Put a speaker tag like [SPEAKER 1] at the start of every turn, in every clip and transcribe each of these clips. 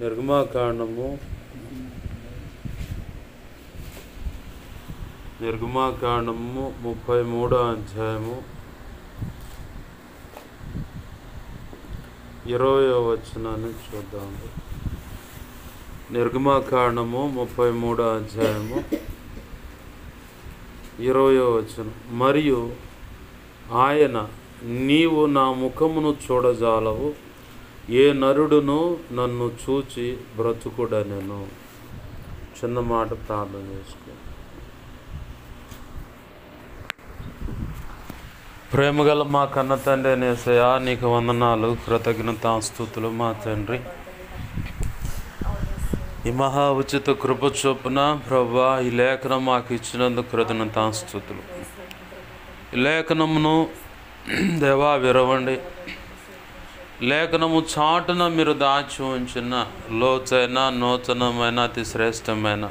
[SPEAKER 1] నిర్గమాకాండము 33వ అధ్యాయము 20వ వచనాన్ని చూద్దాము. నిర్గమాకాండము 33వ అధ్యాయము 20వ వచనం. మరియు ఆయన, నీవు నా ముఖమును చూడజాలవు, ఏ నరుడును నన్ను చూచి బ్రతుకుడనెను. చిన్న మాట ప్రార్థన చేసుకో. ప్రేమగల మా కన్న తండ్రి యేసయ్యా, నీకు వందనాలు, కృతజ్ఞతాస్తుతులు మా తండ్రి. ఈ మహా ఉచిత కృప చొప్పున ప్రభువా, ఈ లేఖనం మాకు ఇచ్చినందుకు కృతజ్ఞతాస్తుతులు. ఈ లేఖనమును దేవా విరవండి. లేఖనము చాటున మీరు దాచి ఉంచిన లోతైన, నూతనమైన, అతి శ్రేష్టమైన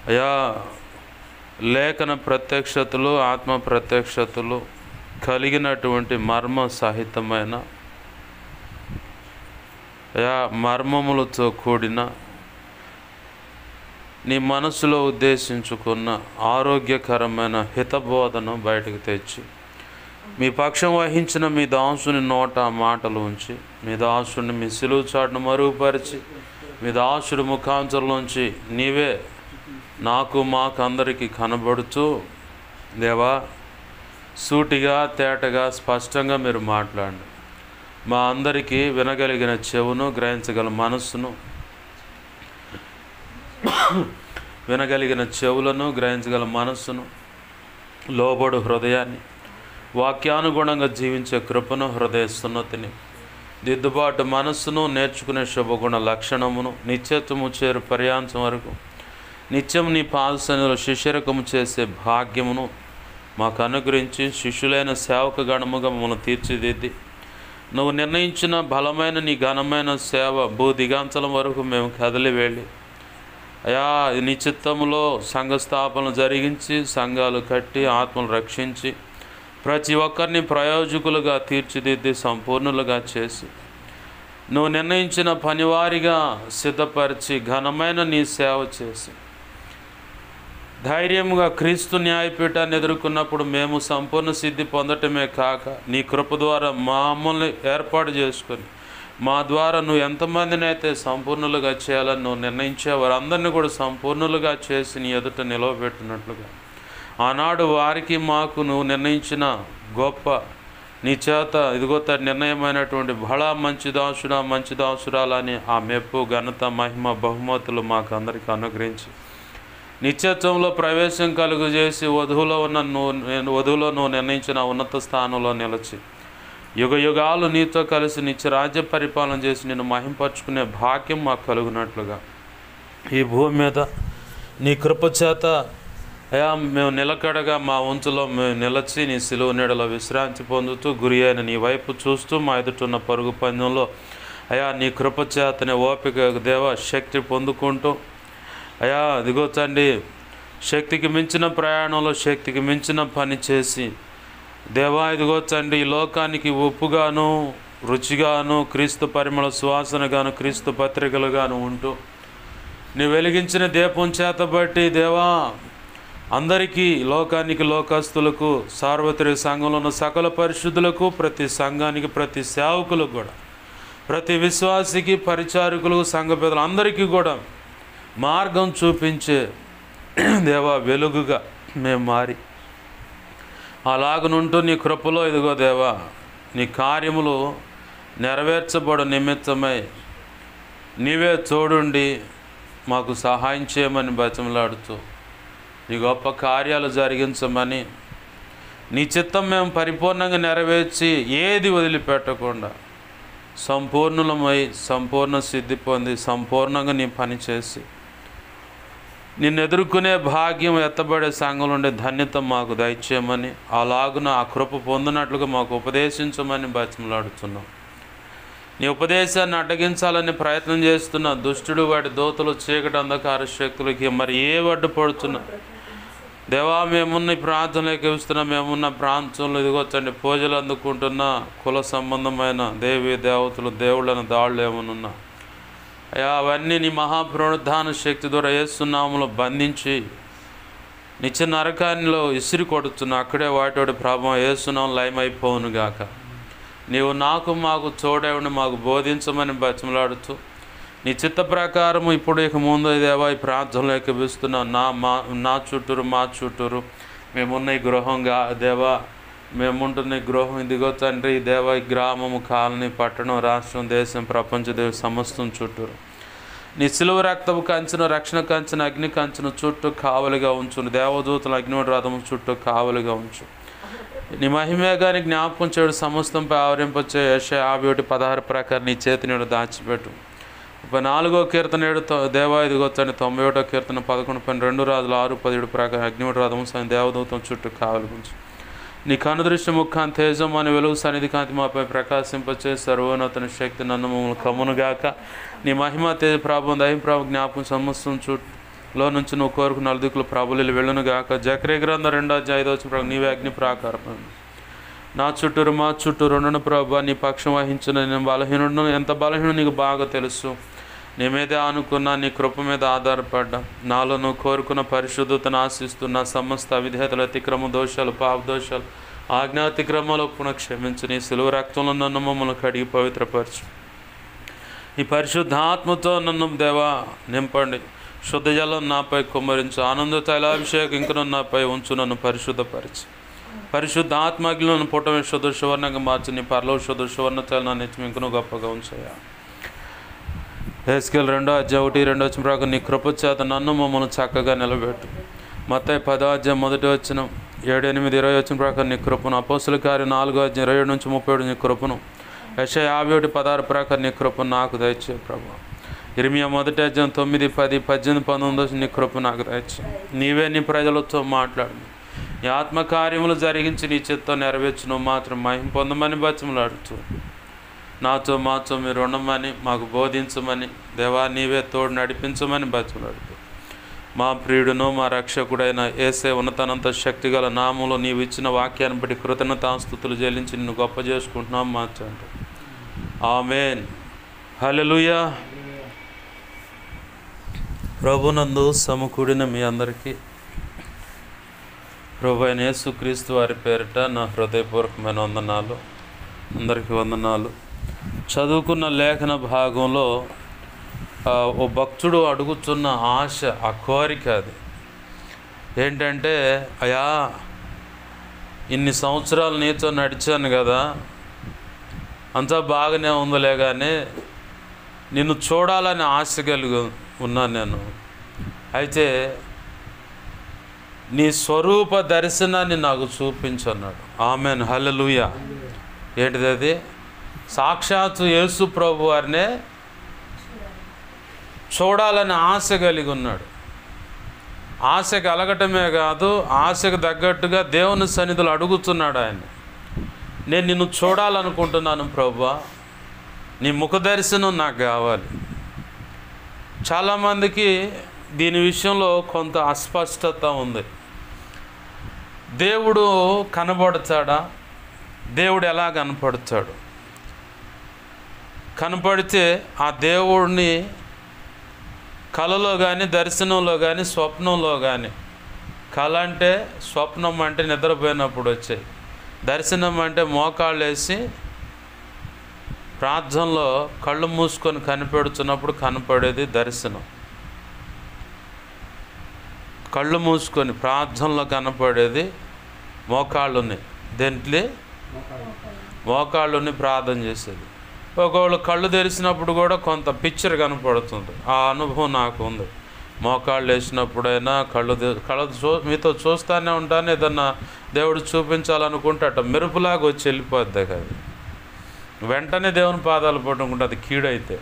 [SPEAKER 1] అయా లేఖన ప్రత్యక్షతలు, ఆత్మ ప్రత్యక్షతలు కలిగినటువంటి మర్మ సహితమైన అయా మర్మములతో కూడిన నీ మనసులో ఉద్దేశించుకున్న ఆరోగ్యకరమైన హితబోధను బయటకు తెచ్చి మీ పక్షం వహించిన మీ దాసుని నోట మాటలు ఉంచి, మీ దాసుని మీ సిలువ చాటును మరుగుపరిచి, మీ దాసుడి ముఖాంతరంలోంచి నీవే నాకు మాకు అందరికీ కనబడుతూ దేవా సూటిగా, తేటగా, స్పష్టంగా మీరు మాట్లాడండి. మా అందరికీ వినగలిగిన చెవును, గ్రహించగల మనస్సును, వినగలిగిన చెవులను, గ్రహించగల మనస్సును, లోబడు హృదయాన్ని, వాక్యానుగుణంగా జీవించే కృపను, హృదయ సున్నతిని, దిద్దుబాటు మనస్సును, నేర్చుకునే శుభగుణ లక్షణమును, నిత్యత్వము చేరు పర్యాంతం వరకు నిత్యం నీ పాదసన్నిధిలో శిష్యరకము చేసే భాగ్యమును మాకు అనుగ్రహించి, శిష్యులైన సేవక గణముగా మమ్మల్ని తీర్చిదిద్ది, నువ్వు నిర్ణయించిన బలమైన నీ ఘనమైన సేవ భూదిగాంతలం వరకు మేము కదిలి వెళ్ళి అయా నీ చిత్తములో సంఘ స్థాపన జరిగించి, సంఘాలు కట్టి, ఆత్మలు రక్షించి, ప్రతి ఒక్కరిని ప్రయోజకులుగా తీర్చిదిద్ది, సంపూర్ణులుగా చేసి, నువ్వు నిర్ణయించిన పనివారిగా సిద్ధపరిచి, ఘనమైన నీ సేవ చేసి, ధైర్యంగా క్రీస్తు న్యాయపీఠాన్ని ఎదుర్కొన్నప్పుడు మేము సంపూర్ణ సిద్ధి పొందటమే కాక, నీ కృప ద్వారా మమ్మల్ని ఏర్పాటు చేసుకొని, మా ద్వారా నువ్వు ఎంతమందిని అయితే సంపూర్ణులుగా చేయాలని నువ్వు నిర్ణయించే వారందరినీ కూడా సంపూర్ణులుగా చేసి నీ ఎదుట నిలవబెట్టినట్లుగా, ఆనాడు వారికి మాకు నువ్వు నిర్ణయించిన గొప్ప నీ చేత ఇదిగో నిర్ణయమైనటువంటి బహళా మంచి దాసుడా, మంచి దాసురాలని ఆ మెప్పు, ఘనత, మహిమ, బహుమతులు మాకు అందరికీ అనుగ్రహించి, నిత్యత్వంలో ప్రవేశం కలుగజేసి, వధువులో నువ్వు నిర్ణయించిన ఉన్నత స్థానంలో నిలిచి, యుగ యుగాలు నీతో కలిసి నిత్య రాజ్య పరిపాలన చేసి నిన్ను మహింపరచుకునే భాగ్యం మాకు కలుగునట్లుగా, ఈ భూమి మీద నీ కృప చేత అయా మేము నిలకడగా మా వంతులో మేము నిలచి, నీ సిలువ నీడలో విశ్రాంతి పొందుతూ, గురి అయిన నీ వైపు చూస్తూ, మా ఎదుటున్న పరుగు పందెంలో అయా నీ కృప చేతనే ఓపిక దేవ శక్తి పొందుకుంటూ, అయా ఇదిగో తండ్రి శక్తికి మించిన ప్రయాణంలో శక్తికి మించిన పని చేసి, దేవా ఇదిగో తండ్రి ఈ లోకానికి ఉప్పుగాను, రుచిగాను, క్రీస్తు పరిమళ సువాసనగాను, క్రీస్తు పత్రికలుగాను ఉంటూ, నీ వెలిగించిన దీపం చేత బట్టి దేవా అందరికీ, లోకానికి, లోకస్తులకు, సార్వత్రిక సంఘంలో ఉన్న సకల పరిశుద్ధులకు, ప్రతి సంఘానికి, ప్రతి సేవకులకు కూడా, ప్రతి విశ్వాసికి, పరిచారకులకు, సంఘ పెద్దలు అందరికీ కూడా మార్గం చూపించే దేవా వెలుగుగా మేము మారి, అలాగనుంటూ నీ కృపలో ఇదిగో దేవా నీ కార్యములు నెరవేర్చబడు నిమిత్తమై నీవే తోడుండి మాకు సహాయం చేయమని బతిమలాడుతూ, నీ గొప్ప కార్యాలు జరిగించమని, నీ చిత్తం మేము పరిపూర్ణంగా నెరవేర్చి ఏది వదిలిపెట్టకుండా సంపూర్ణులమై, సంపూర్ణ సిద్ధి పొంది, సంపూర్ణంగా నీ పని చేసి, నిన్ను ఎదుర్కొనే భాగ్యం, ఎత్తబడే సంఘంలో ఉండే ధన్యత మాకు దయచేయమని, అలాగున ఆ కృప పొందినట్లుగా మాకు ఉపదేశించమని బతిమలాడుతున్నాం. నీ ఉపదేశాన్ని అడ్డగించాలని ప్రయత్నం చేస్తున్న దుష్టుడు, వాడి దూతలు, చీకటి అంధకార శక్తులకి మరి ఏ అడ్డుపడుతున్నా దేవా, మేమున్న ప్రార్థనలోకి వస్తున్నాం, మేమున్న ప్రాంతంలో ఇదిగో తండ్రి పూజలు అందుకుంటున్న కుల సంబంధమైన దేవీ దేవతలు, దేవుళ్ళని దాళ్ళు ఏమనున్నా అయ్యా అవన్నీ నీ మహాపునరుద్ధాన శక్తి ద్వారా యేసు నామములో బంధించి నిత్య నరకానిలో ఇసిరి కొడుతున్నా అక్కడే వాటి ప్రభావం యేసు నామములో లయమైపోవును గాక. నీవు నాకు మాకు తోడేవుని మాకు బోధించమని బతిమలాడుతూ నీ చిత్త ప్రకారము ఇప్పుడు ఇక ముందు దేవా ఈ ప్రార్థనలు ఎక్కిపిస్తున్నా నా చుట్టూరు మా చుట్టూరు మేమున్న ఈ గృహంగా దేవా మేముంటున్న ఈ గృహం ఇదిగో తండ్రి దేవా ఈ గ్రామము కాలనీ పట్టణం రాష్ట్రం దేశం ప్రపంచ దేశ సమస్తం చుట్టూరు నీ సిలువ రక్తపు కంచెను రక్షణ కంచెను అగ్ని కంచెను చుట్టూ కావలిగా ఉంచు. దేవదూతల అగ్ని రథము చుట్టూ కావలిగా ఉంచు. నీ మహిమేగాని జ్ఞాపకం చేయడం సమస్తంపై ఆవరింపచ్చే యెషయా 51:16 ప్రకారం నీ చేతి నీడు దాచిపెట్టు. 4వ కీర్తన 7 దేవా ఇదిగో తండ్రి 91వ కీర్తన 11:2 రాజులు 6:17 ప్రకారం అగ్నివటి రథము సైన్ దేవదూతం చుట్టూ కావలించు. నీ కనుదృష్టి ముఖాన్ తేజం అని వెలుగు సన్నిధి కాంతి మాపై ప్రకాశింపచే సర్వోన్నతని శక్తి నన్ను మమ్మల్ని కమ్మునుగాక. నీ మహిమ తేజ ప్రాభం దైవ ప్రాభం జ్ఞాపకం సమస్తం చుట్టూలో నుంచి నువ్వు కోరుకు నలుదిక్కులు ప్రభులు వెళ్ళునుగాక. జకర్యా గ్రంథం 2:5 నీవే అగ్ని ప్రాకారం నా చుట్టూరు మా చుట్టూరు ఉండను ప్రభా. నీ పక్షం వహించిన నేను బలహీనుడును, ఎంత బలహీనుడు నీకు బాగా తెలుసు. నీ మీదే అనుకున్నా, నీ కృప మీద ఆధారపడ్డా. నాలో నువ్వు కోరుకున్న పరిశుద్ధతను ఆశిస్తున్న సమస్త అవిధేతలు అతిక్రమ దోషాలు పాప దోషాలు ఆజ్ఞాతిక్రమాలు పునః క్షమించు. నీ సిలువ రక్తంలో నన్ను మమ్మల్ని కడిగి పవిత్రపరచు. ఈ పరిశుద్ధాత్మతో నన్ను దేవా నింపండి. శుద్ధ జలం నాపై కుమ్మరించు. ఆనంద తైలాభిషేకం ఇంకను నాపై ఉంచు. నన్ను పరిశుద్ధపరచు. పరిశుద్ధ ఆత్మగ్లను పుట్టమే శుద్ధ సువర్ణంగా మార్చి నీ పరలో శుద్ధ సువర్ణ తైల నా నిత్యం ఇంకను గొప్పగా ఉంచాయా. హెస్కేల్ 2:1-2 ప్రకారం నీ కృప చేత నన్ను మమ్మల్ని చక్కగా నిలబెట్టు. మత్తయి 10:1 7-8-20 ప్రకారం నీ కృపను. అపోస్తుల కార్యం 4:27-37 నీ కృపను. యెషయా 51:16 ప్రకారం నీ కృపను నాకు దయచే ప్రభు. ఇర్మియా 1:9-10-18-19 నీ కృప నాకు దయచే. నీవే నీ ప్రజలతో మాట్లాడు. నీ ఆత్మకార్యములు జరిగించి నీ చిత్తం నెరవేర్చు. నువ్వు మాత్రం మహిమ పొందమని బతిమలాడుతూ నాతో మాతో మీరు ఉండమని మాకు బోధించమని దేవా నీవే తోడు నడిపించమని బతిమలాడుతూ మా ప్రియుడును మా రక్షకుడైన యేసే ఉన్నతనంత శక్తిగల నామములో నీవు ఇచ్చిన వాక్యాన్ని బట్టి కృతజ్ఞతాస్తుతులు చెల్లించి నిన్ను గొప్ప చేసుకుంటున్నాం మా తండ్రి. ఆమేన్. హల్లెలూయా. ప్రభునందు సమకూడిన మీ అందరికీ ప్రభు అయిన యేసుక్రీస్తు వారి పేరిట నా హృదయపూర్వకమైన వందనాలు. అందరికీ వందనాలు. చదువుకున్న లేఖన భాగంలో ఓ భక్తుడు అడుగుతున్న ఆశ, ఆ కోరిక అది ఏంటంటే, అయ్యా ఇన్ని సంవత్సరాలు నీతో నడిచాను కదా, అంతా బాగానే ఉందిలే, కానీ నిన్ను చూడాలని ఆశ కలిగి ఉన్నాను నేను. అయితే నీ స్వరూప దర్శనాన్ని నాకు చూపించన్నాడు. ఆమెన్. హల్లెలూయా. ఏంటిది అది? సాక్షాత్తు యేసు ప్రభు వారినే చూడాలని ఆశ కలిగి ఉన్నాడు. ఆశ కలగటమే కాదు, ఆశకు తగ్గట్టుగా దేవుని సన్నిధిలో అడుగుతున్నాడు ఆయన. నేను నిన్ను చూడాలనుకుంటున్నాను ప్రభువా, నీ ముఖ దర్శనం నాకు కావాలి. చాలామందికి దీని విషయంలో కొంత అస్పష్టత ఉంది. దేవుడు కనబడతాడా? దేవుడు ఎలా కనపడతాడు? కనపడితే ఆ దేవుడిని కలలో కానీ దర్శనంలో కానీ స్వప్నంలో కానీ, కళ అంటే స్వప్నం అంటే నిద్రపోయినప్పుడు వచ్చాయి, దర్శనం అంటే మోకాళ్ళు వేసి ప్రార్థనలో కళ్ళు మూసుకొని కనిపెడుతున్నప్పుడు కనపడేది దర్శనం. కళ్ళు మూసుకొని ప్రార్థనలో కనపడేది మోకాళ్ళుని, దేంట్లో మోకాళ్ళుని ప్రార్థన చేసేది. ఒకవేళ కళ్ళు తెరిచినప్పుడు కూడా కొంత పిక్చర్ కనపడుతుంది. ఆ అనుభవం నాకు ఉంది. మోకాళ్ళు వేసినప్పుడైనా మీతో చూస్తూనే ఉంటాను. ఏదన్నా దేవుడు చూపించాలనుకుంటే అట్ట మెరుపులాగా వచ్చి వెళ్ళిపోద్ది కదా, వెంటనే దేవుని పాదాలు పట్టుకుంటే అది కీడైతే.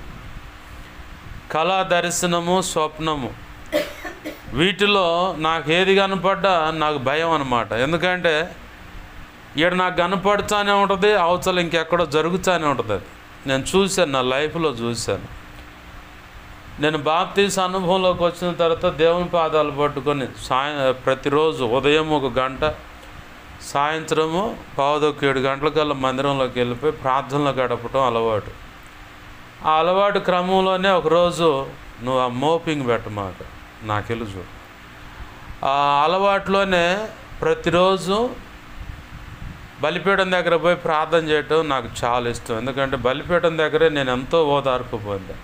[SPEAKER 1] కళా దర్శనము స్వప్నము వీటిలో నాకు ఏది కనపడ్డా నాకు భయం అన్నమాట. ఎందుకంటే ఇక్కడ నాకు కనపడుతూనే ఉంటుంది, అవతల ఇంకెక్కడో జరుగుతూనే ఉంటుంది. అది నేను చూశాను, నా లైఫ్లో చూశాను. నేను బాప్తీస అనుభవంలోకి వచ్చిన తర్వాత దేవుని పాదాలు పట్టుకొని ప్రతిరోజు ఉదయం 1 గంట, సాయంత్రము 6:45 గంటలకల్లా మందిరంలోకి వెళ్ళిపోయి ప్రార్థనలో గడపటం అలవాటు. ఆ అలవాటు క్రమంలోనే ఒకరోజు నువ్వు ఆ మోపింగ్ పెట్టమాక, నాకు తెలుసు. ఆ అలవాటులోనే ప్రతిరోజు బలిపీఠం దగ్గర పోయి ప్రార్థన చేయటం నాకు చాలా ఇష్టం. ఎందుకంటే బలిపీఠం దగ్గరే నేను ఎంతో ఓదార్పు పొందాను.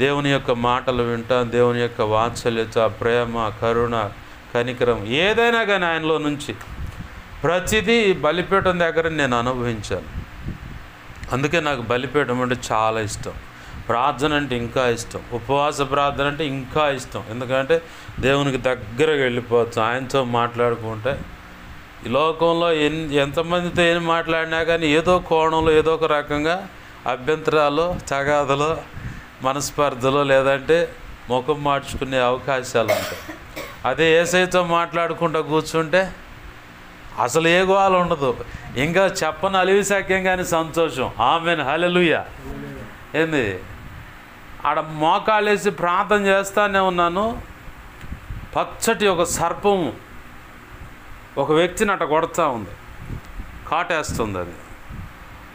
[SPEAKER 1] దేవుని యొక్క మాటలు వింటా, దేవుని యొక్క వాత్సల్యత, ప్రేమ, కరుణ, కనికరం ఏదైనా కానీ ఆయనలో నుంచి ప్రతిదీ బలిపీఠం దగ్గర నేను అనుభవించాను. అందుకే నాకు బలిపీఠం అంటే చాలా ఇష్టం. ప్రార్థన అంటే ఇంకా ఇష్టం. ఉపవాస ప్రార్థన అంటే ఇంకా ఇష్టం. ఎందుకంటే దేవునికి దగ్గరగా వెళ్ళిపోవచ్చు, ఆయనతో మాట్లాడుకుంటే. ఈ లోకంలో ఎంతమందితో ఏం మాట్లాడినా కానీ ఏదో కోణంలో ఏదో ఒక రకంగా అభ్యంతరాలు, తగాదలు, మనస్పర్ధలు, లేదంటే ముఖం మార్చుకునే అవకాశాలు ఉంటాయి. అదే యేసయ్యతో మాట్లాడుకుంటూ కూర్చుంటే అసలు ఏ గోల ఉండదు. ఇంకా చెప్పని అలివిశాక్యం కానీ సంతోషం. ఆమెన్, హల్లెలూయా. ఏంది ఆడ మోకాళ్ళేసి ప్రార్థన చేస్తానే ఉన్నాను. పచ్చటి ఒక సర్పం ఒక వ్యక్తిని అట్ట కొడతా ఉంది, కాటేస్తుంది. అది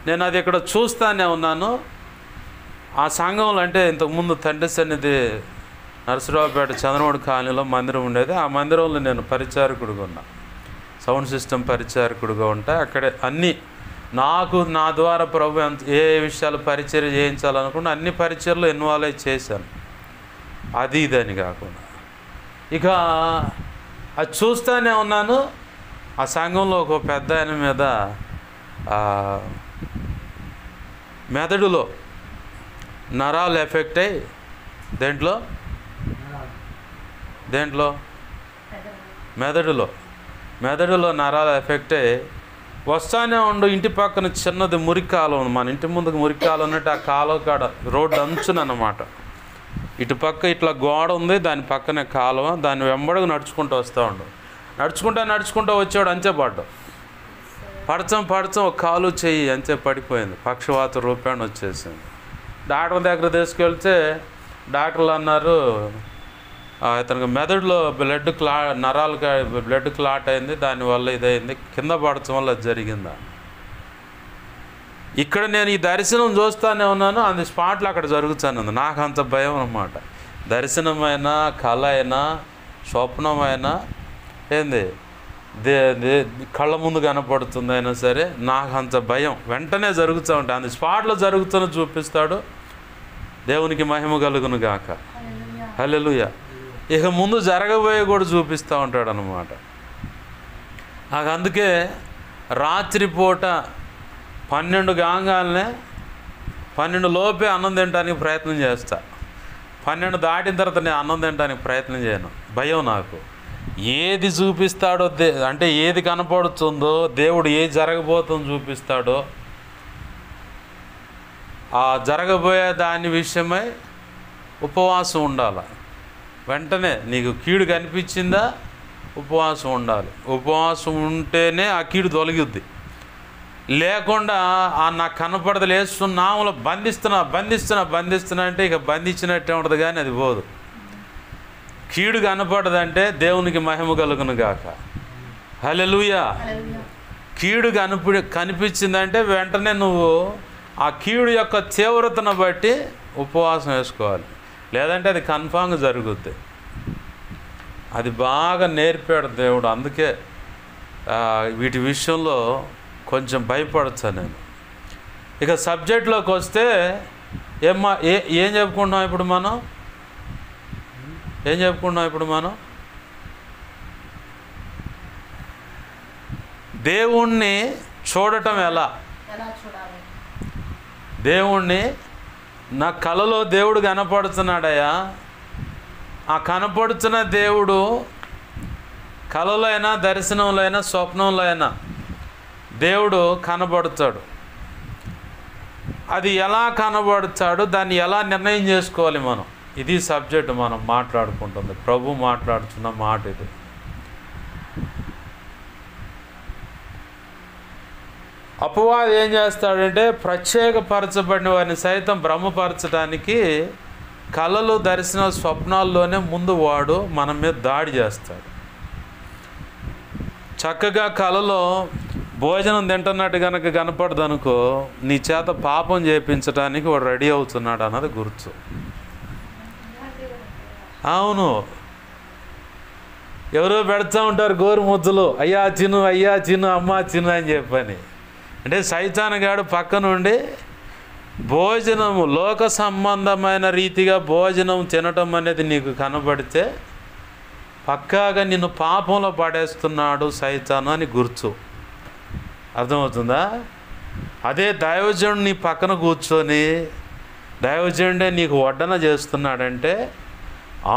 [SPEAKER 1] నేను అది ఇక్కడ చూస్తానే ఉన్నాను. ఆ సంఘంలో అంటే ఇంతకుముందు తండ్రి సన్నిధి నరసరావుపేట చంద్రమూడి కాలనీలో మందిరం ఉండేది. ఆ మందిరంలో నేను పరిచారకుడిగా ఉన్నా, సౌండ్ సిస్టమ్ పరిచారకుడిగా ఉంటా. అక్కడే అన్నీ నాకు నా ద్వారా ప్రభు ఏ విషయాలు పరిచర్య చేయించాలనుకుంటే అన్ని పరిచర్లు ఇన్వాల్వ్ అయి చేశాను. అది ఇదని కాకుండా ఇక అది చూస్తూనే ఉన్నాను. ఆ సంఘంలో ఒక పెద్ద ఆయన మీద మెదడులో నరాలు ఎఫెక్ట్ అయ్యి దేంట్లో మెదడులో నరాలు ఎఫెక్ట్ అయ్యి వస్తానే ఉండు. ఇంటి పక్కన చిన్నది మురికి కాలువ ఉంది. మన ఇంటి ముందుకు మురికి కాలువ ఉన్నట్టు ఆ కాలువ కాడ రోడ్డు అంచునన్నమాట. ఇటు పక్క ఇట్లా గోడ ఉంది, దాని పక్కనే కాలువ. దాన్ని వెంబడిగా నడుచుకుంటూ వస్తూ ఉండు. నడుచుకుంటూ వచ్చాడు. అంతే పడచం ఒక కాలు చెయ్యి అంతే పడిపోయింది. పక్షవాత రూపాయలు వచ్చేసింది. డాక్టర్ దగ్గర తీసుకెళ్తే డాక్టర్లు అన్నారు ఇతనికి మెదడులో బ్లడ్ క్లాట్ అయింది, దానివల్ల ఇదైంది, కింద పడటం వల్ల జరిగిందా. ఇక్కడ నేను ఈ దర్శనం చూస్తానే ఉన్నాను. అది స్పాట్లో అక్కడ జరుగుతానే ఉంది. నాకు అంత భయం అన్నమాట. దర్శనమైనా, కళ అయినా, స్వప్నమైనా, ఏంది కళ్ళ ముందు కనపడుతుంది అయినా సరే నాకు అంత భయం. వెంటనే జరుగుతూ ఉంటాయి. అది స్పాట్లో జరుగుతున్న చూపిస్తాడు. దేవునికి మహిమ కలుగును గాక, హల్లెలూయా. ఇక ముందు జరగబోయే కూడా చూపిస్తూ ఉంటాడు అన్నమాట. నాకు అందుకే రాత్రిపూట 12 కాగానే 12 లోపే అన్నం తినడానికి ప్రయత్నం చేస్తా. 12 దాటిన తర్వాత నేను అన్నం తినడానికి ప్రయత్నం చేయను. భయం నాకు. ఏది చూపిస్తాడో అంటే ఏది కనపడుతుందో, దేవుడు ఏది జరగబోతుందో చూపిస్తాడో ఆ జరగబోయే దాని విషయమై ఉపవాసం ఉండాలి. వెంటనే నీకు కీడు కనిపించిందా ఉపవాసం ఉండాలి. ఉపవాసం ఉంటేనే ఆ కీడు తొలగిద్ది. లేకుండా నాకు కనపడదు లేస్తున్నాములో బంధిస్తున్నా అంటే ఇక బంధించినట్టే ఉంటుంది, కానీ అది పోదు. కీడు కనపడదంటే దేవునికి మహిమ కలుగును గాక, హల్లెలూయా. కీడు కనిపించిందంటే వెంటనే నువ్వు ఆ కీడు యొక్క తీవ్రతను బట్టి ఉపవాసం వేసుకోవాలి. లేదంటే అది కన్ఫామ్గా జరుగుద్ది. అది బాగా నేర్పాడు దేవుడు. అందుకే వీటి విషయంలో కొంచెం భయపడతా నేను. ఇక సబ్జెక్ట్లోకి వస్తే ఏం చెప్పుకుంటున్నాం ఇప్పుడు మనం దేవుణ్ణి చూడటం ఎలా? దేవుణ్ణి నా కలలో దేవుడు కనపడుతున్నాడయ్యా. ఆ కనపడుతున్న దేవుడు కలలో అయినా, దర్శనంలో అయినా, స్వప్నంలో అయినా దేవుడు కనబడతాడు. అది ఎలా కనబడతాడు, దాన్ని ఎలా నిర్ణయం చేసుకోవాలి మనం? ఇది సబ్జెక్ట్ మనం మాట్లాడుకుంటుంది. ప్రభు మాట్లాడుతున్న మాట ఇది. అపవాది ఏం చేస్తాడంటే ప్రత్యేకపరచబడిన వారిని సైతం భ్రమపరచడానికి కళలు, దర్శన, స్వప్నాల్లోనే ముందు వాడు మన మీద దాడి చేస్తాడు. చక్కగా కళలో భోజనం తింటున్నట్టు కనుక కనపడదు అనుకో, నీ చేత పాపం చేయించడానికి వాడు రెడీ అవుతున్నాడు అన్నది గుర్తు. అవును, ఎవరో పెడతా ఉంటారు గోరు ముద్దలు, అయ్యా చిను అయ్యా చిను అమ్మా చిను అని చెప్పని. అంటే సైతానుగాడు పక్క నుండి భోజనము లోక సంబంధమైన రీతిగా భోజనం తినటం అనేది నీకు కనబడితే పక్కాగా నిన్ను పాపంలో పడేస్తున్నాడు సైతాను అని గుర్తు. అర్థమవుతుందా? అదే దైవజనుడు నీ పక్కన కూర్చొని దైవజనుడే నీకు వడ్డన చేస్తున్నాడంటే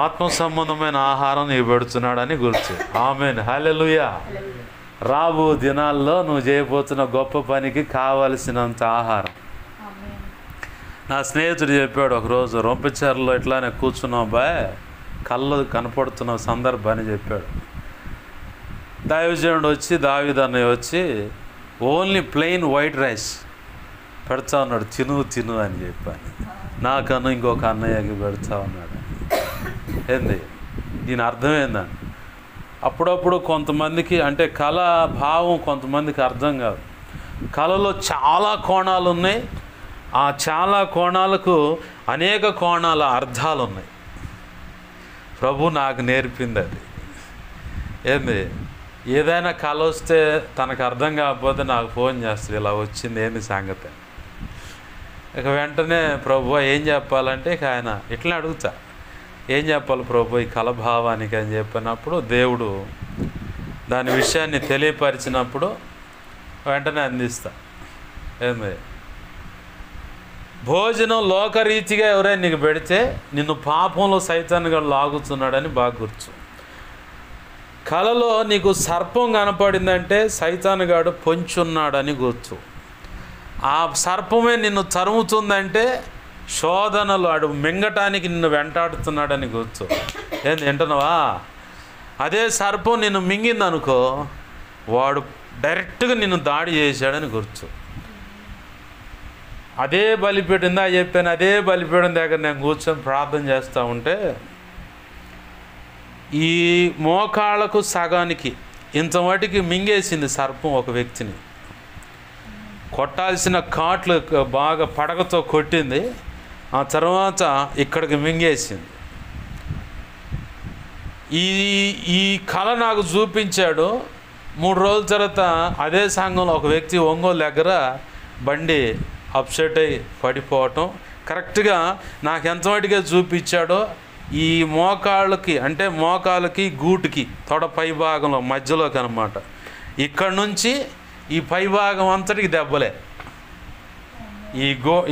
[SPEAKER 1] ఆత్మ సంబంధమైన ఆహారం నీకు పెడుతున్నాడని గుర్తు. ఆమేన్, హల్లెలూయా. రాబో దినాల్లో నువ్వు చేయబోతున్న గొప్ప పనికి కావలసినంత ఆహారం. నా స్నేహితుడు చెప్పాడు ఒకరోజు, రొంపిచెర్లో ఇట్లానే కూర్చున్నావు బాయ్, కళ్ళు కనపడుతున్న సందర్భాన్ని చెప్పాడు. దైవజనుడు వచ్చి దావీదు అన్నయ్య వచ్చి ఓన్లీ ప్లెయిన్ వైట్ రైస్ పెడతా ఉన్నాడు, తిను అని చెప్పాను. నాకన్నా ఇంకొక అన్నయ్యకి పెడతా ఉన్నాడు. ఏంది దీని అర్థం ఏందని? అప్పుడప్పుడు కొంతమందికి అంటే కళ భావం కొంతమందికి అర్థం కాదు. కళలో చాలా కోణాలు ఉన్నాయి, ఆ చాలా కోణాలకు అనేక కోణాల అర్థాలు ఉన్నాయి. ప్రభు నాకు నేర్పింది అది. ఏంది, ఏదైనా కళ వస్తే తనకు అర్థం కాకపోతే నాకు ఫోన్ చేస్తుంది, ఇలా వచ్చింది ఏంది సంగతి. ఇక వెంటనే ప్రభు ఏం చెప్పాలంటే ఇక ఆయన ఇట్లా అడుగుతా, ఏం చెప్పాలి ప్రభు ఈ కళభావానికి అని చెప్పినప్పుడు దేవుడు దాని విషయాన్ని తెలియపరిచినప్పుడు వెంటనే అందిస్తా. ఏంది, భోజనం లోకరీతిగా ఎవరైనా నీకు పెడితే నిన్ను పాపంలో సైతానుగా లాగుతున్నాడని బాగా గుర్తు. కలలో నీకు సర్పం కనపడిందంటే సైతానుగాడు పొంచున్నాడని గుర్తు. ఆ సర్పమే నిన్ను తరుముతుందంటే శోధనలు ఆడు మింగటానికి నిన్ను వెంటాడుతున్నాడని గుర్తు. ఏంది వింటున్నావా? అదే సర్పం నిన్ను మింగిందనుకో, వాడు డైరెక్ట్గా నిన్ను దాడి చేశాడని గుర్తు. అదే బలిపీఠందా చెప్పాను, అదే బలిపీఠం దగ్గర నేను కూర్చొని ప్రార్థన చేస్తూ ఉంటే ఈ మోకాళ్ళకు సగానికి ఇంత మటుకి మింగేసింది సర్పం ఒక వ్యక్తిని. కొట్టాల్సిన కాట్లు బాగా పడగతో కొట్టింది, ఆ తర్వాత ఇక్కడికి మింగేసింది. ఈ కళ నాకు చూపించాడు. 3 రోజుల తర్వాత అదే సంఘంలో ఒక వ్యక్తి ఒంగోలు దగ్గర బండి అప్సెట్ అయ్యి పడిపోవటం కరెక్ట్గా నాకు ఎంత మటుగా చూపించాడో ఈ మోకాళ్ళకి అంటే మోకాళ్ళకి గూటుకి తొడ పై భాగంలో మధ్యలోకి అనమాట, ఇక్కడ నుంచి ఈ పై భాగం అంతటికి దెబ్బలే.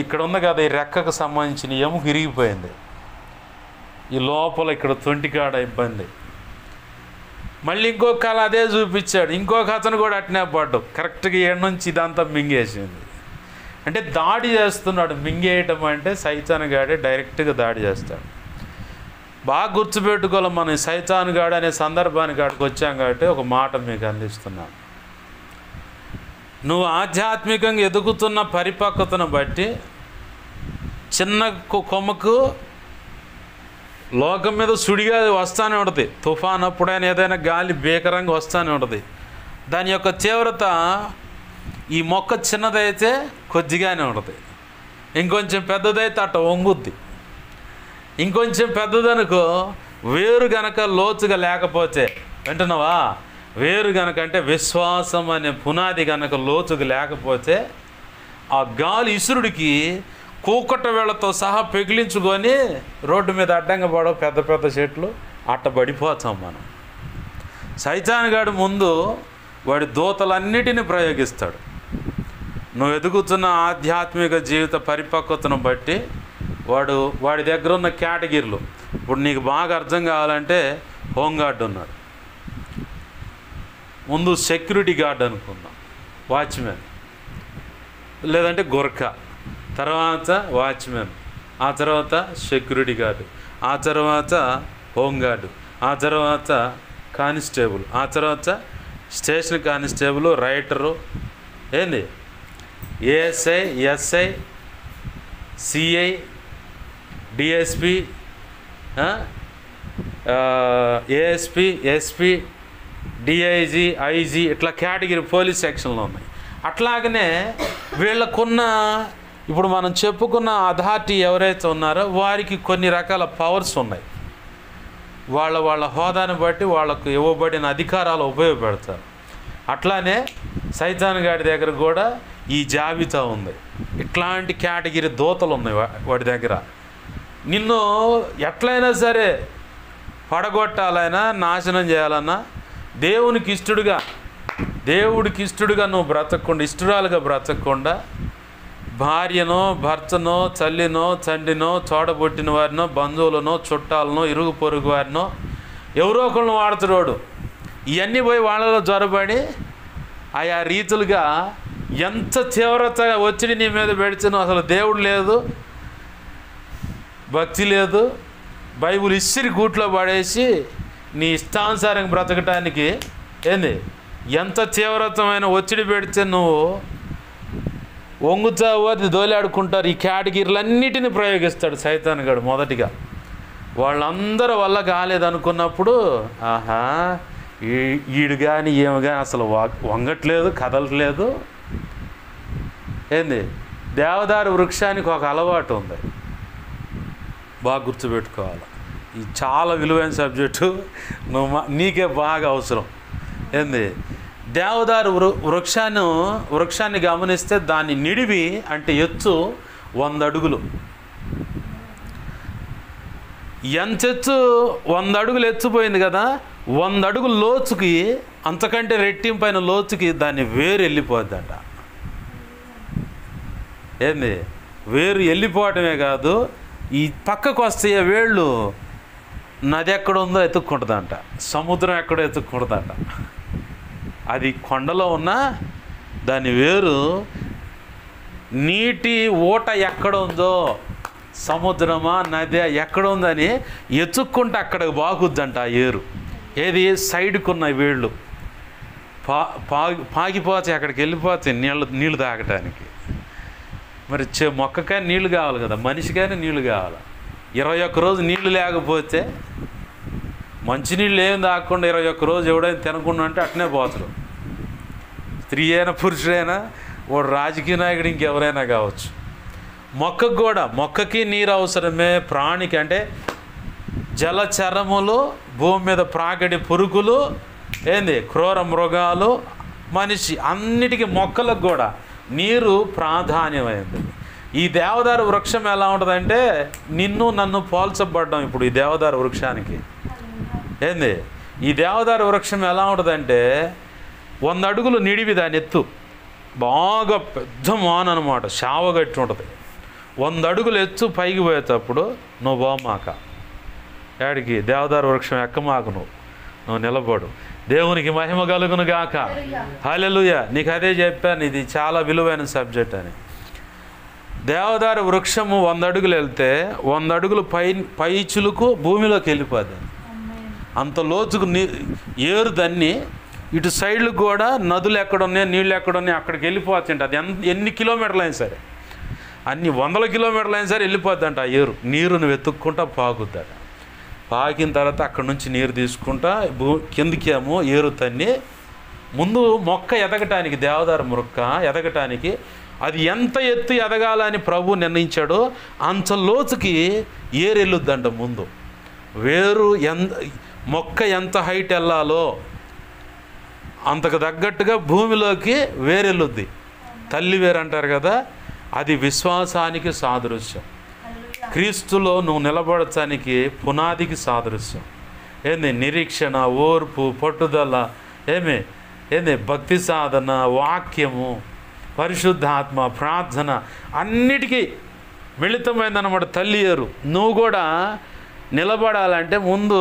[SPEAKER 1] ఇక్కడ ఉంది కదా ఈ రెక్కకు సంబంధించిన ఎముక ఇరిగిపోయింది, ఈ లోపల ఇక్కడ తొంటికాడ ఇబ్బంది. మళ్ళీ ఇంకొక కాలం అదే చూపించాడు, ఇంకొక అతను కూడా అట్నే పడ్డు, కరెక్ట్గా ఏడు నుంచి ఇదంతా మింగేసింది. అంటే దాడి చేస్తున్నాడు. మింగేయటం అంటే సైతానుగాడే డైరెక్ట్గా దాడి చేస్తాడు. బాగా గుర్తుపెట్టుకోవాలి. మనం సైతానుగాడు అనే సందర్భానికి కాడికి వచ్చాం కాబట్టి ఒక మాట మీకు అందిస్తున్నాను. నువ్వు ఆధ్యాత్మికంగా ఎదుగుతున్న పరిపక్వతను బట్టి చిన్న కొమ్మకు లోకం మీద సుడిగా వస్తూనే ఉంటుంది, తుఫాన్ అప్పుడైనా ఏదైనా గాలి భీకరంగా వస్తూనే ఉంటుంది. దాని యొక్క తీవ్రత ఈ మొక్క చిన్నదైతే కొద్దిగానే ఉంటుంది, ఇంకొంచెం పెద్దదైతే అట్ట వంగుద్ది. ఇంకొంచెం పెద్దదనుకో వేరు గనక లోతుగా లేకపోతే, వింటున్నావా, వేరు గనక అంటే విశ్వాసం అనే పునాది గనక లోతుగా లేకపోతే ఆ గాలి ఇసురుడికి కూకట్ట వేళ్లతో సహా పెగిలించుకొని రోడ్డు మీద అడ్డంగా పడవ పెద్ద పెద్ద చెట్లు అట్ట పడిపోతాం మనం. సైతానుగాడు ముందు వాడి దూతలన్నిటిని ప్రయోగిస్తాడు. నువ్వు ఎదుగుతున్న ఆధ్యాత్మిక జీవిత పరిపక్వతను బట్టి వాడి దగ్గర ఉన్న కేటగిరీలు ఇప్పుడు నీకు బాగా అర్థం కావాలంటే హోంగార్డ్ ఉన్నాడు, ముందు సెక్యూరిటీ గార్డ్ అనుకుందాం, వాచ్మెన్, లేదంటే గుర్ఖా, తర్వాత వాచ్మెన్, ఆ తర్వాత సెక్యూరిటీ గార్డు, ఆ తర్వాత హోంగార్డు, ఆ తర్వాత కానిస్టేబుల్, ఆ తర్వాత స్టేషన్ కానిస్టేబుల్, రైటరు, ఏంది ASI, SI, CI, DSP, ASP, SP, DIG, IG ఇట్లా కేటగిరీ పోలీస్ సెక్షన్లు ఉన్నాయి. అట్లాగనే వీళ్ళకున్న ఇప్పుడు మనం చెప్పుకున్న అథారిటీ ఎవరైతే ఉన్నారో వారికి కొన్ని రకాల పవర్స్ ఉన్నాయి. వాళ్ళ హోదాని బట్టి వాళ్ళకు ఇవ్వబడిన అధికారాలు ఉపయోగపెడతారు. అట్లానే సైతాన్ గాడి దగ్గర కూడా ఈ జాబితా ఉంది. ఇట్లాంటి కేటగిరీ దూతలు ఉన్నాయి వాడి దగ్గర. నిన్ను ఎట్లయినా సరే పడగొట్టాలైనా, నాశనం చేయాలన్నా దేవుడికి ఇష్టడుగా నువ్వు బ్రతకకుండా, ఇష్టరాలుగా బ్రతకకుండా భార్యనో, భర్తనో, తల్లినో, తండ్రినో, తోడబుట్టిన వారినో, బంధువులనో, చుట్టాలనో, ఇరుగు పొరుగు వారినో ఎవరో ఒకళ్ళని వాడుతున్నాడు. ఇవన్నీ పోయి వాళ్ళలో జ్వరబడి ఆయా రీతులుగా ఎంత తీవ్రత ఒత్తిడి నీ మీద పెడుతున్నావు. అసలు దేవుడు లేదు, భక్తి లేదు, బైబుల్ ఇసిరి గూట్లో పడేసి నీ ఇష్టానుసారంగా బ్రతకటానికి ఎంత తీవ్రతమైన ఒత్తిడి పెడితే నువ్వు వంగుతావు, అది దోలాడుకుంటారు. ఈ కేటగిరీలన్నిటిని ప్రయోగిస్తాడు సైతాన్ గాడు. మొదటిగా వాళ్ళందరూ వల్ల కాలేదనుకున్నప్పుడు ఆహా ఈడు కానీ ఏమి కానీ అసలు వంగట్లేదు, కదలట్లేదు. దేవదారు వృక్షానికి ఒక అలవాటు ఉంది, బాగా గుర్తుపెట్టుకోవాలి. ఇది చాలా విలువైన సబ్జెక్టు, నీకే బాగా అవసరం. దేవదారు వృక్షాన్ని గమనిస్తే దాని నిడివి అంటే ఎత్తు 100 అడుగులు. ఎంత ఎత్తు? 100 అడుగులు ఎత్తుపోయింది కదా, 100 అడుగుల లోతుకి, అంతకంటే రెట్టింపైన లోతుకి దాన్ని వేరు వెళ్ళిపోద్దంట. వేరు వెళ్ళిపోవటమే కాదు, ఈ పక్కకు వస్తే వేళ్ళు నది ఎక్కడుందో ఎత్తుక్కుంటుందంట, సముద్రం ఎక్కడో ఎత్తుక్కుంటుందంట. అది కొండలో ఉన్న దాని వేరు నీటి ఊట ఎక్కడ ఉందో, సముద్రమా నది ఎక్కడ ఉందని ఎత్తుక్కుంటే అక్కడికి బాగుద్దంట ఆ ఏరు. ఏది సైడ్కున్న వేళ్ళు పాగిపోతే అక్కడికి వెళ్ళిపోతాయి నీళ్ళు తాగటానికి. మరి మొక్కకైనా నీళ్ళు కావాలి కదా, మనిషికైనా నీళ్ళు కావాలి. 21 రోజు నీళ్ళు లేకపోతే, మంచినీళ్ళు ఏం తాగకుండా 21 రోజు ఎవడైనా తినకుండా అంటే అట్నే పోతారు. స్త్రీ అయినా పురుషుడైనా, వాడు రాజకీయ నాయకుడు, ఇంకెవరైనా కావచ్చు. మొక్కకు కూడా, మొక్కకి నీరు అవసరమే, ప్రాణికి అంటే జలచరములు, భూమి మీద ప్రాగడి పురుగులు, క్రూర మృగాలు, మనిషి, అన్నిటికీ మొక్కలకు కూడా నీరు ప్రాధాన్యమైంది. ఈ దేవదారు వృక్షం ఎలా ఉంటుందంటే నిన్ను నన్ను పోల్చబడ్డాం ఇప్పుడు ఈ దేవదారు వృక్షానికి. ఈ దేవదారు వృక్షం ఎలా ఉంటుందంటే 100 అడుగులు నిడివి దాని ఎత్తు, బాగా పెద్ద మాన్ అనమాట, శావగట్టి ఉంటుంది. 100 అడుగులు ఎత్తు పైకి పోయేటప్పుడు నువ్వు బామాక ఏడికి దేవదారు వృక్షం ఎక్కమాకు, నువ్వు నిలబడు. దేవునికి మహిమ కలుగును గాక. హల్లెలూయా. నీకు అదే చెప్పాను, ఇది చాలా విలువైన సబ్జెక్ట్ అని. దేవదారు వృక్షము 100 అడుగులు వెళ్తే 100 అడుగులు పై చిలుకు భూమిలోకి వెళ్ళిపోద్ది. అంత లోతుకు ఏరు దాన్ని ఇటు సైడ్లకు కూడా నదులు ఎక్కడున్నాయి, నీళ్ళు ఎక్కడున్నాయి అక్కడికి వెళ్ళిపోతుంది. అది ఎన్ని కిలోమీటర్లు అయినా సరే, అన్ని 100 కిలోమీటర్లు అయినా సరే వెళ్ళిపోద్దంట ఆ ఏరు. నీరును వెతుక్కుంటా పాకుద్దట. పాకిన తర్వాత అక్కడి నుంచి నీరు తీసుకుంటా కిందికేమో ఏరు తన్ని. ముందు మొక్క ఎదగటానికి, దేవదారు మొక్క ఎదగటానికి అది ఎంత ఎత్తు ఎదగాలని ప్రభు నిర్ణయించాడో అంత లోతుకి ఏరు వెళ్ళొద్దంట. ముందు వేరు మొక్క ఎంత హైట్ వెళ్ళాలో అంతకు తగ్గట్టుగా భూమిలోకి వేరెళ్ళొద్ది. తల్లి వేరు అంటారు కదా, అది విశ్వాసానికి సాదృశ్యం. క్రీస్తులో నువ్వు నిలబడటానికి పునాదికి సాదృశ్యం. నిరీక్షణ, ఓర్పు, పట్టుదల, భక్తి సాధన, వాక్యము, పరిశుద్ధాత్మ, ప్రార్థన అన్నిటికీ మిళితమైందన్నమాట తల్లి ఏరు. నువ్వు కూడా నిలబడాలంటే ముందు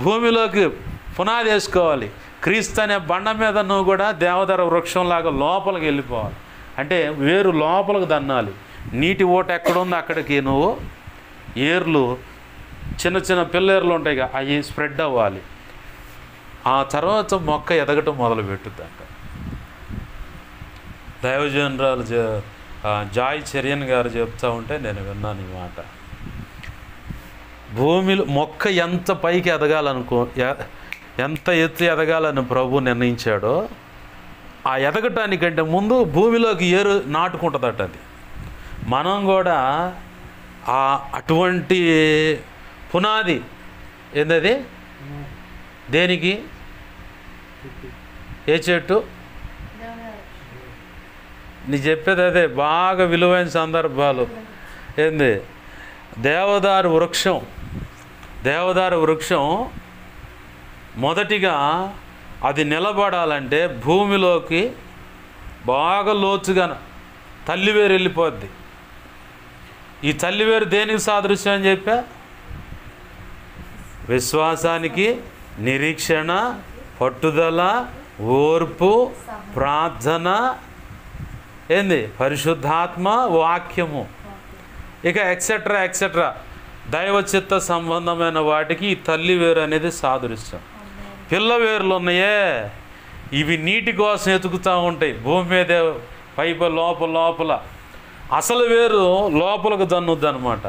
[SPEAKER 1] భూమిలోకి పునాది వేసుకోవాలి. క్రీస్తు అనే బండ మీద నువ్వు కూడా దేవదారు వృక్షంలాగా లోపలికి వెళ్ళిపోవాలి. అంటే వేరు లోపలికి దన్నాలి. నీటి ఓట ఎక్కడుందో అక్కడికి నువ్వు ఏర్లు, చిన్న చిన్న పిల్లేర్లు ఉంటాయి, అవి స్ప్రెడ్ అవ్వాలి. ఆ తర్వాత మొక్క ఎదగటం మొదలుపెట్టుద్దంట. దైవజనరాలు జాయ్ చెరియన్ గారు చెప్తూ ఉంటే నేను విన్నాను ఈ మాట. భూమిలో మొక్క ఎంత పైకి ఎంత ఎత్తు ఎదగాలని ప్రభు నిర్ణయించాడో ఆ ఎదగటానికంటే ముందు భూమిలోకి ఏరు నాటుకుంటుందట. అది మనం కూడా అటువంటి పునాది ఏందది, దేనికి, ఏ చెట్టు, నీ చెప్పేది అదే, బాగా విలువైన సందర్భాలు ఏంది, దేవదారు వృక్షం. దేవదారు వృక్షం మొదటిగా అది నిలబడాలంటే భూమిలోకి బాగా లోతుగా తల్లివేరు వెళ్ళిపోద్ది. ఈ తల్లివేరు దేనికి సాదృశ్యం అని చెప్పా? విశ్వాసానికి, నిరీక్షణ, పట్టుదల, ఓర్పు, ప్రార్థన, ఏంది, పరిశుద్ధాత్మ, వాక్యము, ఇక ఎక్సెట్రా ఎక్సెట్రా దైవచిత్త సంబంధమైన వాటికి ఈ తల్లి వేరు అనేది సాదృశ్యం. పిల్ల వేర్లు ఉన్నాయే, ఇవి నీటి కోసం ఎతుకుతూ ఉంటాయి భూమి మీద, పైపు లోపల. అసలు వేరు లోపలకు దన్నుద్ది అనమాట.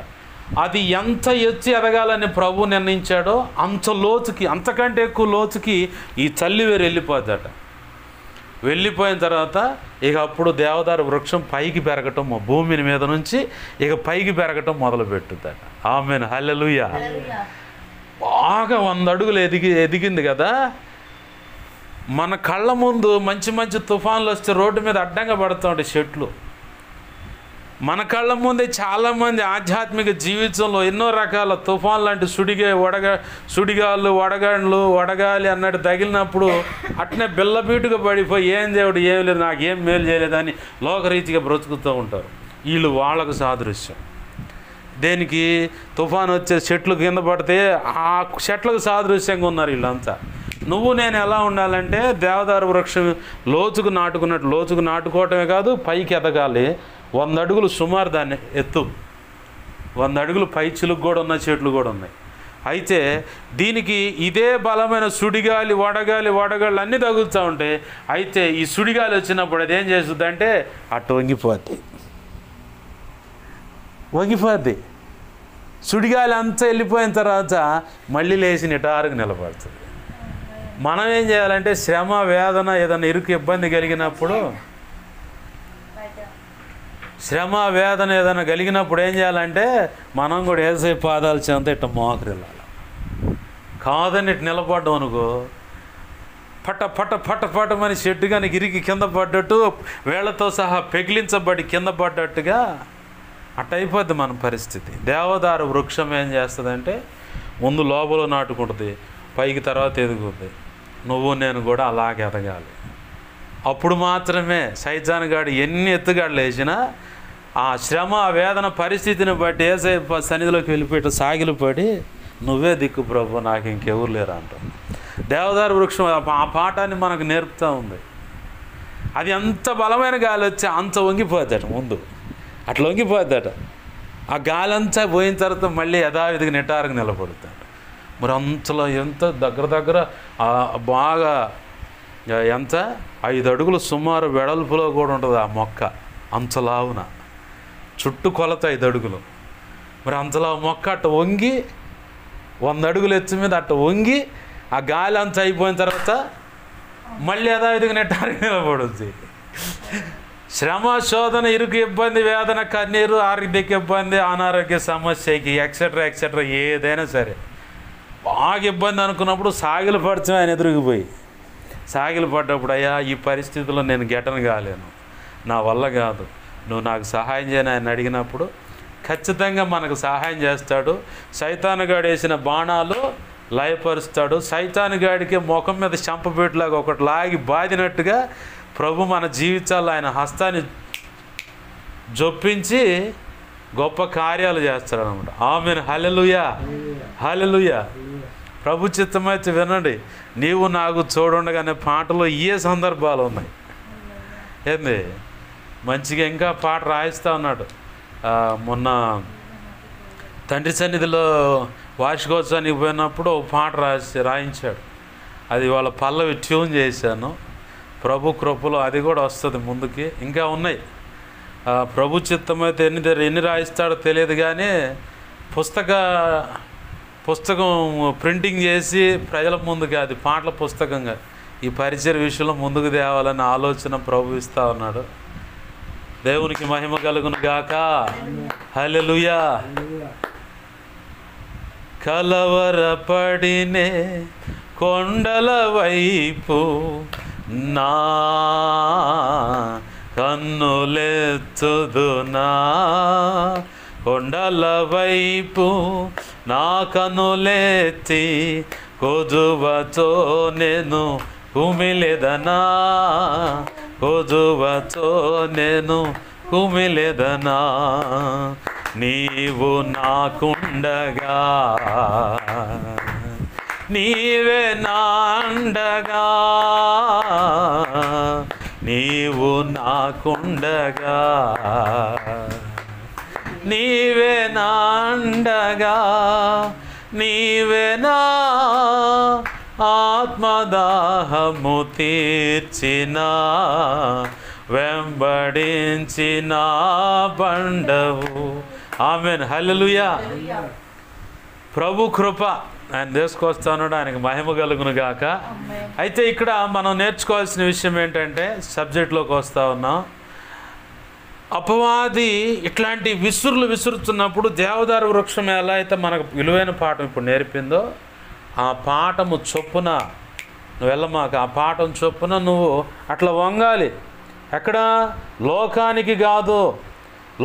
[SPEAKER 1] అది ఎంత ఎత్తి ఎదగాలని ప్రభు నిర్ణయించాడో అంత లోతుకి, అంతకంటే ఎక్కువ లోతుకి ఈ తల్లి వేరు వెళ్ళిపోద్దట. వెళ్ళిపోయిన తర్వాత ఇక అప్పుడు దేవదారు వృక్షం పైకి పెరగటం, భూమిని మీద నుంచి ఇక పైకి పెరగటం మొదలు పెట్టుద్దట. ఆమేన్, హల్లెలూయా. బాగా 100 అడుగులు ఎదిగింది కదా. మన కళ్ళ ముందు మంచి మంచి తుఫాన్లు వస్తే రోడ్డు మీద అడ్డంగా పడుతూ ఉంటాయి చెట్లు. మన కళ్ళ ముందే చాలామంది ఆధ్యాత్మిక జీవితంలో ఎన్నో రకాల తుఫాన్ లాంటి సుడిగాళ్ళు, వడగాలి అన్నట్టు తగిలినప్పుడు అట్నే బిల్లబీటుగా పడిపోయి ఏం దేవుడు ఏం లేదు, నాకేం మేలు చేయలేదని లోకరీతిగా బ్రతుకుతూ ఉంటారు. వీళ్ళు వాళ్ళకు సాదృశ్యం. దేనికి? తుఫాన్ వచ్చే చెట్లు కింద పడితే ఆ చెట్లకు సాదృశ్యంగా ఉన్నారు వీళ్ళంతా. నువ్వు నేను ఎలా ఉండాలంటే దేవదారు వృక్షం లోతుకు నాటుకున్నట్టు లోతుకు నాటుకోవటమే కాదు, పైకి ఎదగాలి. 100 అడుగులు సుమారు దాన్ని ఎత్తు, 100 అడుగులు పై చిలుకు కూడా ఉన్న చెట్లు కూడా ఉన్నాయి. అయితే దీనికి ఇదే బలమైన సుడిగాలి, వడగాళ్ళు అన్నీ తగులుతూ ఉంటాయి. అయితే ఈ సుడిగాలి వచ్చినప్పుడు అది ఏం చేస్తుంది అంటే అటు వంగిపోద్ది. సుడిగాలి అంతా వెళ్ళిపోయిన తర్వాత మళ్ళీ లేచి నిటారుగా నిలబడుతుంది. మనం ఏం చేయాలంటే శ్రమ, వేదన, ఏదైనా ఇరుకు ఇబ్బంది కలిగినప్పుడు, ఏదైనా కలిగినప్పుడు ఏం చేయాలంటే మనం కూడా యేసయ్య పాదాలు చెంత ఇట్ట మోకరిల్లాలి. కాదని ఇటు నిలబడ్డం అనుకో, పట్టమని చెట్టు కానీ ఇరికి కింద పడ్డట్టు, వేళ్లతో సహా పెగిలించబడి కింద పడ్డట్టుగా అట్ట అయిపోద్ది మన పరిస్థితి. దేవదారు వృక్షం ఏం చేస్తుందంటే ముందు లోపల నాటుకుంటుంది, పైకి తర్వాత ఎదుగుతుంది. నువ్వు నేను కూడా అలాగే ఎదగాలి. అప్పుడు మాత్రమే సైతానుగాడు ఎన్ని ఎత్తుగాడులు వేసినా ఆ శ్రమ, వేదన పరిస్థితిని బట్టి యేసయ్య సన్నిధిలోకి వెళ్ళిపోయి సాగిలిపడి నువ్వే దిక్కు ప్రభు, నాకు ఇంకెవరు లేరు అంటాం. దేవదారు వృక్షం ఆ పాఠాన్ని మనకు నేర్పుతూ ఉంది. అది ఎంత బలమైన గాలి వచ్చి అంత వంగిపోద్దట, ముందు అట్లా వంగిపోద్దట. ఆ గాలి అంతా పోయిన తర్వాత మళ్ళీ యథావిధిగా నిటారుగా నిలబడుతాడు. మరి అంతలో ఎంత దగ్గర బాగా ఎంత 5 అడుగులు సుమారు వెడల్పులో కూడా ఉంటుంది ఆ మొక్క. అంతలావున చుట్టూ కొలత 5 అడుగులు. మరి అంతలా మొక్క అట్ట వంగి 100 అడుగులు ఎత్తు మీద అట్ట వంగి ఆ గాలి అంతా అయిపోయిన తర్వాత మళ్ళీ యథావిధిగా నిటారుగా నిలబడుద్ది. శ్రమ, శోధన, ఇరుకు ఇబ్బంది, వేదన, కన్నీరు, ఆరోగ్య ఇబ్బంది, అనారోగ్య సమస్యకి ఎక్సెట్రా ఏదైనా సరే బాగా ఇబ్బంది అనుకున్నప్పుడు సాగిలు పడతాం ఆయన ఎదురుకుపోయి. సాగిలు పడ్డప్పుడు, అయ్యా ఈ పరిస్థితుల్లో నేను గెటను కాలేను, నా వల్ల కాదు, నువ్వు నాకు సహాయం చేయని ఆయన అడిగినప్పుడు ఖచ్చితంగా మనకు సహాయం చేస్తాడు. సైతానుగాడు వేసిన బాణాలు లయపరుస్తాడు. సైతానుగాడికి ముఖం మీద చంపబెట్టులాగా ఒకటి లాగి బాదినట్టుగా ప్రభు మన జీవితాల్లో ఆయన హస్తాన్ని జొప్పించి గొప్ప కార్యాలు చేస్తాడనమాట. ఆమేన్, హల్లెలూయా. ప్రభు చిత్తమైతే వినండి. నీవు నాకు చూడుండగానే పాటలో ఏ సందర్భాలు ఉన్నాయి. ఏంది మంచిగా ఇంకా పాట రాయిస్తూ ఉన్నాడు. మొన్న తండ్రి సన్నిధిలో వార్షికోత్సవానికి పోయినప్పుడు ఒక పాట రాయించాడు. అది వాళ్ళ పల్లవి ట్యూన్ చేశాను. ప్రభు కృపలో అది కూడా వస్తుంది ముందుకి. ఇంకా ఉన్నాయి. ప్రభు చిత్తమైతే ఎన్ని రాయిస్తాడో తెలియదు, కానీ పుస్తకం ప్రింటింగ్ చేసి ప్రజల ముందుగా అది పాటల పుస్తకంగా ఈ పరిచయ విషయంలో ముందుకు తేవాలనే ఆలోచన ప్రభు ఇస్తూ ఉన్నాడు. దేవునికి మహిమ కలుగును గాక. హల్లెలూయా. కలవరపడినే కొండల వైపు నా కన్నులెత్తుదునా, కొండల వైపు నా కన్నులెత్తి కొదువతో నేను కుమిలెదనా, కొదువతో నేను కుమిలెదనా. నీవు నాకుండగా, నీవే నాండగా, నీవు నాకుండగా, నీవే నాండగా, నీవే నా ఆత్మదాహము తీర్చిన వెంబడించిన బండవు. ఆమేన్. హల్లెలూయా. ప్రభు కృప ఆయన తీసుకొస్తాను, ఆయనకి మహిమ కలుగును గాక. అయితే ఇక్కడ మనం నేర్చుకోవాల్సిన విషయం ఏంటంటే, సబ్జెక్ట్లోకి వస్తూ ఉన్నాం. అపవాది ఇట్లాంటి విసురుతున్నప్పుడు దేవదారు వృక్షం ఎలా అయితే మనకు విలువైన పాఠం ఇప్పుడు నేర్పిందో, ఆ పాఠము చొప్పున నువ్వు వెళ్ళమాక, ఆ పాఠం చొప్పున నువ్వు అట్లా వంగాలి. ఎక్కడ? లోకానికి కాదు,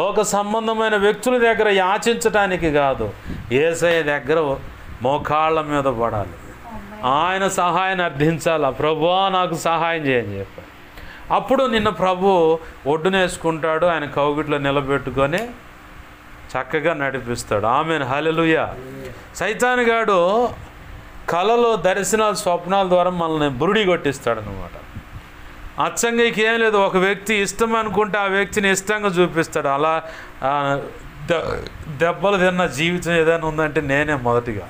[SPEAKER 1] లోక సంబంధమైన వ్యక్తుల దగ్గర యాచించటానికి కాదు, యేసయ్య దగ్గర మోకాళ్ళ మీద పడాలి, ఆయన సహాయాన్ని అర్థించాలి. ప్రభువా నాకు సహాయం చేయని చెప్పాలి. అప్పుడు నిన్న ప్రభు ఒడ్డునేసుకుంటాడు, ఆయన కౌగిట్లో నిలబెట్టుకొని చక్కగా నడిపిస్తాడు. ఆమేన్. హల్లెలూయా. సైతానుగాడు కళలో దర్శనాలు స్వప్నాల ద్వారా మనల్ని బురుడి కొట్టిస్తాడు అన్నమాట. అచ్చంగా ఏం లేదు, ఒక వ్యక్తి ఇష్టం అనుకుంటే ఆ వ్యక్తిని ఇష్టంగా చూపిస్తాడు. అలా దెబ్బలు తిన్న జీవితం ఏదైనా ఉందంటే నేనే మొదటిగా.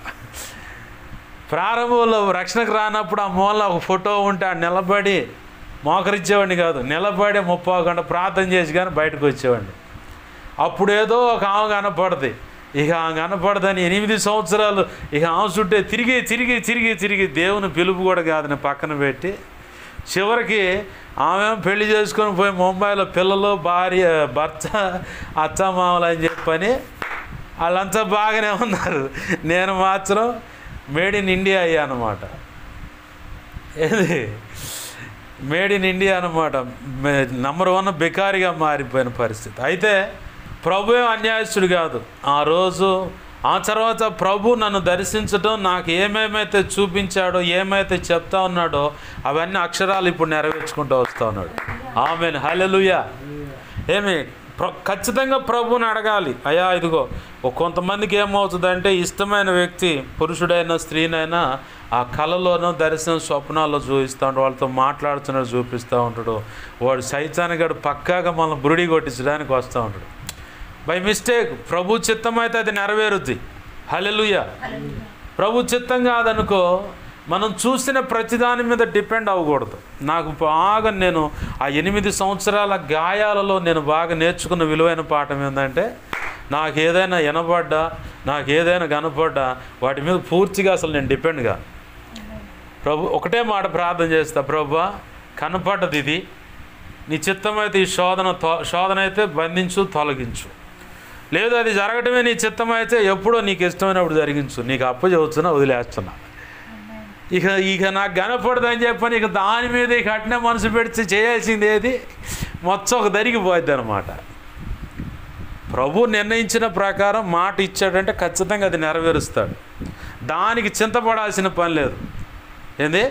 [SPEAKER 1] ప్రారంభంలో రక్షణకు రానప్పుడు ఆ మూలలో ఒక ఫోటో ఉంటే ఆ నిలబడి మోకరించేవాడిని కాదు, నిలబడి 30 గంట ప్రార్థన చేసి కానీ బయటకు వచ్చేవాడిని. అప్పుడు ఏదో ఒక ఆమె కనపడది, ఇక ఆమె కనపడదని 8 సంవత్సరాలు ఇక ఆమె చుట్టే తిరిగి దేవుని పిలుపు కూడా కాదని పక్కన పెట్టి, చివరికి ఆమె పెళ్లి చేసుకొని పోయి ముంబైలో పిల్లలు, భార్య, భర్త, అత్తమామలు అని చెప్పని వాళ్ళంతా బాగానే ఉన్నారు. నేను మాత్రం మేడ్ ఇన్ ఇండియా అయ్యా అన్నమాట. ఏది మేడ్ ఇన్ ఇండియా అన్నమాట. నంబర్ 1 బికారిగా మారిపోయిన పరిస్థితి. అయితే ప్రభు అన్యాయస్తుడు కాదు. ఆ రోజు ఆ తర్వాత ప్రభు నన్ను దర్శించడం, నాకు ఏమేమైతే చూపించాడో, ఏమైతే చెప్తా ఉన్నాడో అవన్నీ అక్షరాలు ఇప్పుడు నెరవేర్చుకుంటూ వస్తూ ఉన్నాడు. ఆమేన్. హల్లెలూయా. ఏమి ఖచ్చితంగా ప్రభువుని అడగాలి. అయ్యా ఇదిగో, కొంతమందికి ఏమవుతుందంటే ఇష్టమైన వ్యక్తి పురుషుడైనా స్త్రీనైనా ఆ కళలోనో దర్శనం స్వప్నాల్లో చూపిస్తూ ఉంటాడు, వాళ్ళతో మాట్లాడుతున్నాడు చూపిస్తూ ఉంటాడు. వాడు సైతానుగాడు పక్కాగా మనల్ని బురిడి కొట్టించడానికి వస్తూ ఉంటాడు. బై మిస్టేక్ ప్రభు చిత్తం అయితే అది నెరవేరుద్ది. హల్లెలూయా. ప్రభు చిత్తం కాదనుకో, మనం చూసిన ప్రతిదాని మీద డిపెండ్ అవ్వకూడదు. నాకు బాగా నేను ఆ 8 సంవత్సరాల గాయాలలో నేను బాగా నేర్చుకున్న విలువైన పాఠం ఏంటంటే, నాకు ఏదైనా వినపడ్డా, నాకు ఏదైనా కనపడ్డా వాటి మీద పూర్తిగా అసలు నేను డిపెండ్గా ప్రభు ఒకటే మాట ప్రార్థన చేస్తా, ప్రభువా కనపడ్డది ఇది, నీ చిత్తమైతే ఈ శోధన అయితే బంధించు, తొలగించు. లేదు అది జరగటమే నీ చిత్తమైతే ఎప్పుడో నీకు ఇష్టమైనప్పుడు జరిగించు, నీకు అప్పచెబుతున్నా, వదిలేస్తున్నా. ఇక నాకు కనపడదని చెప్పని ఇక దాని మీద ఇక అట్నే మనసు పెడితే చేయాల్సింది ఏది మొత్తం ఒక దరిగిపోద్ది అనమాట. ప్రభు నిర్ణయించిన ప్రకారం మాట ఇచ్చాడంటే ఖచ్చితంగా అది నెరవేరుస్తాడు. దానికి చింతపడాల్సిన పని లేదు. ఏంది?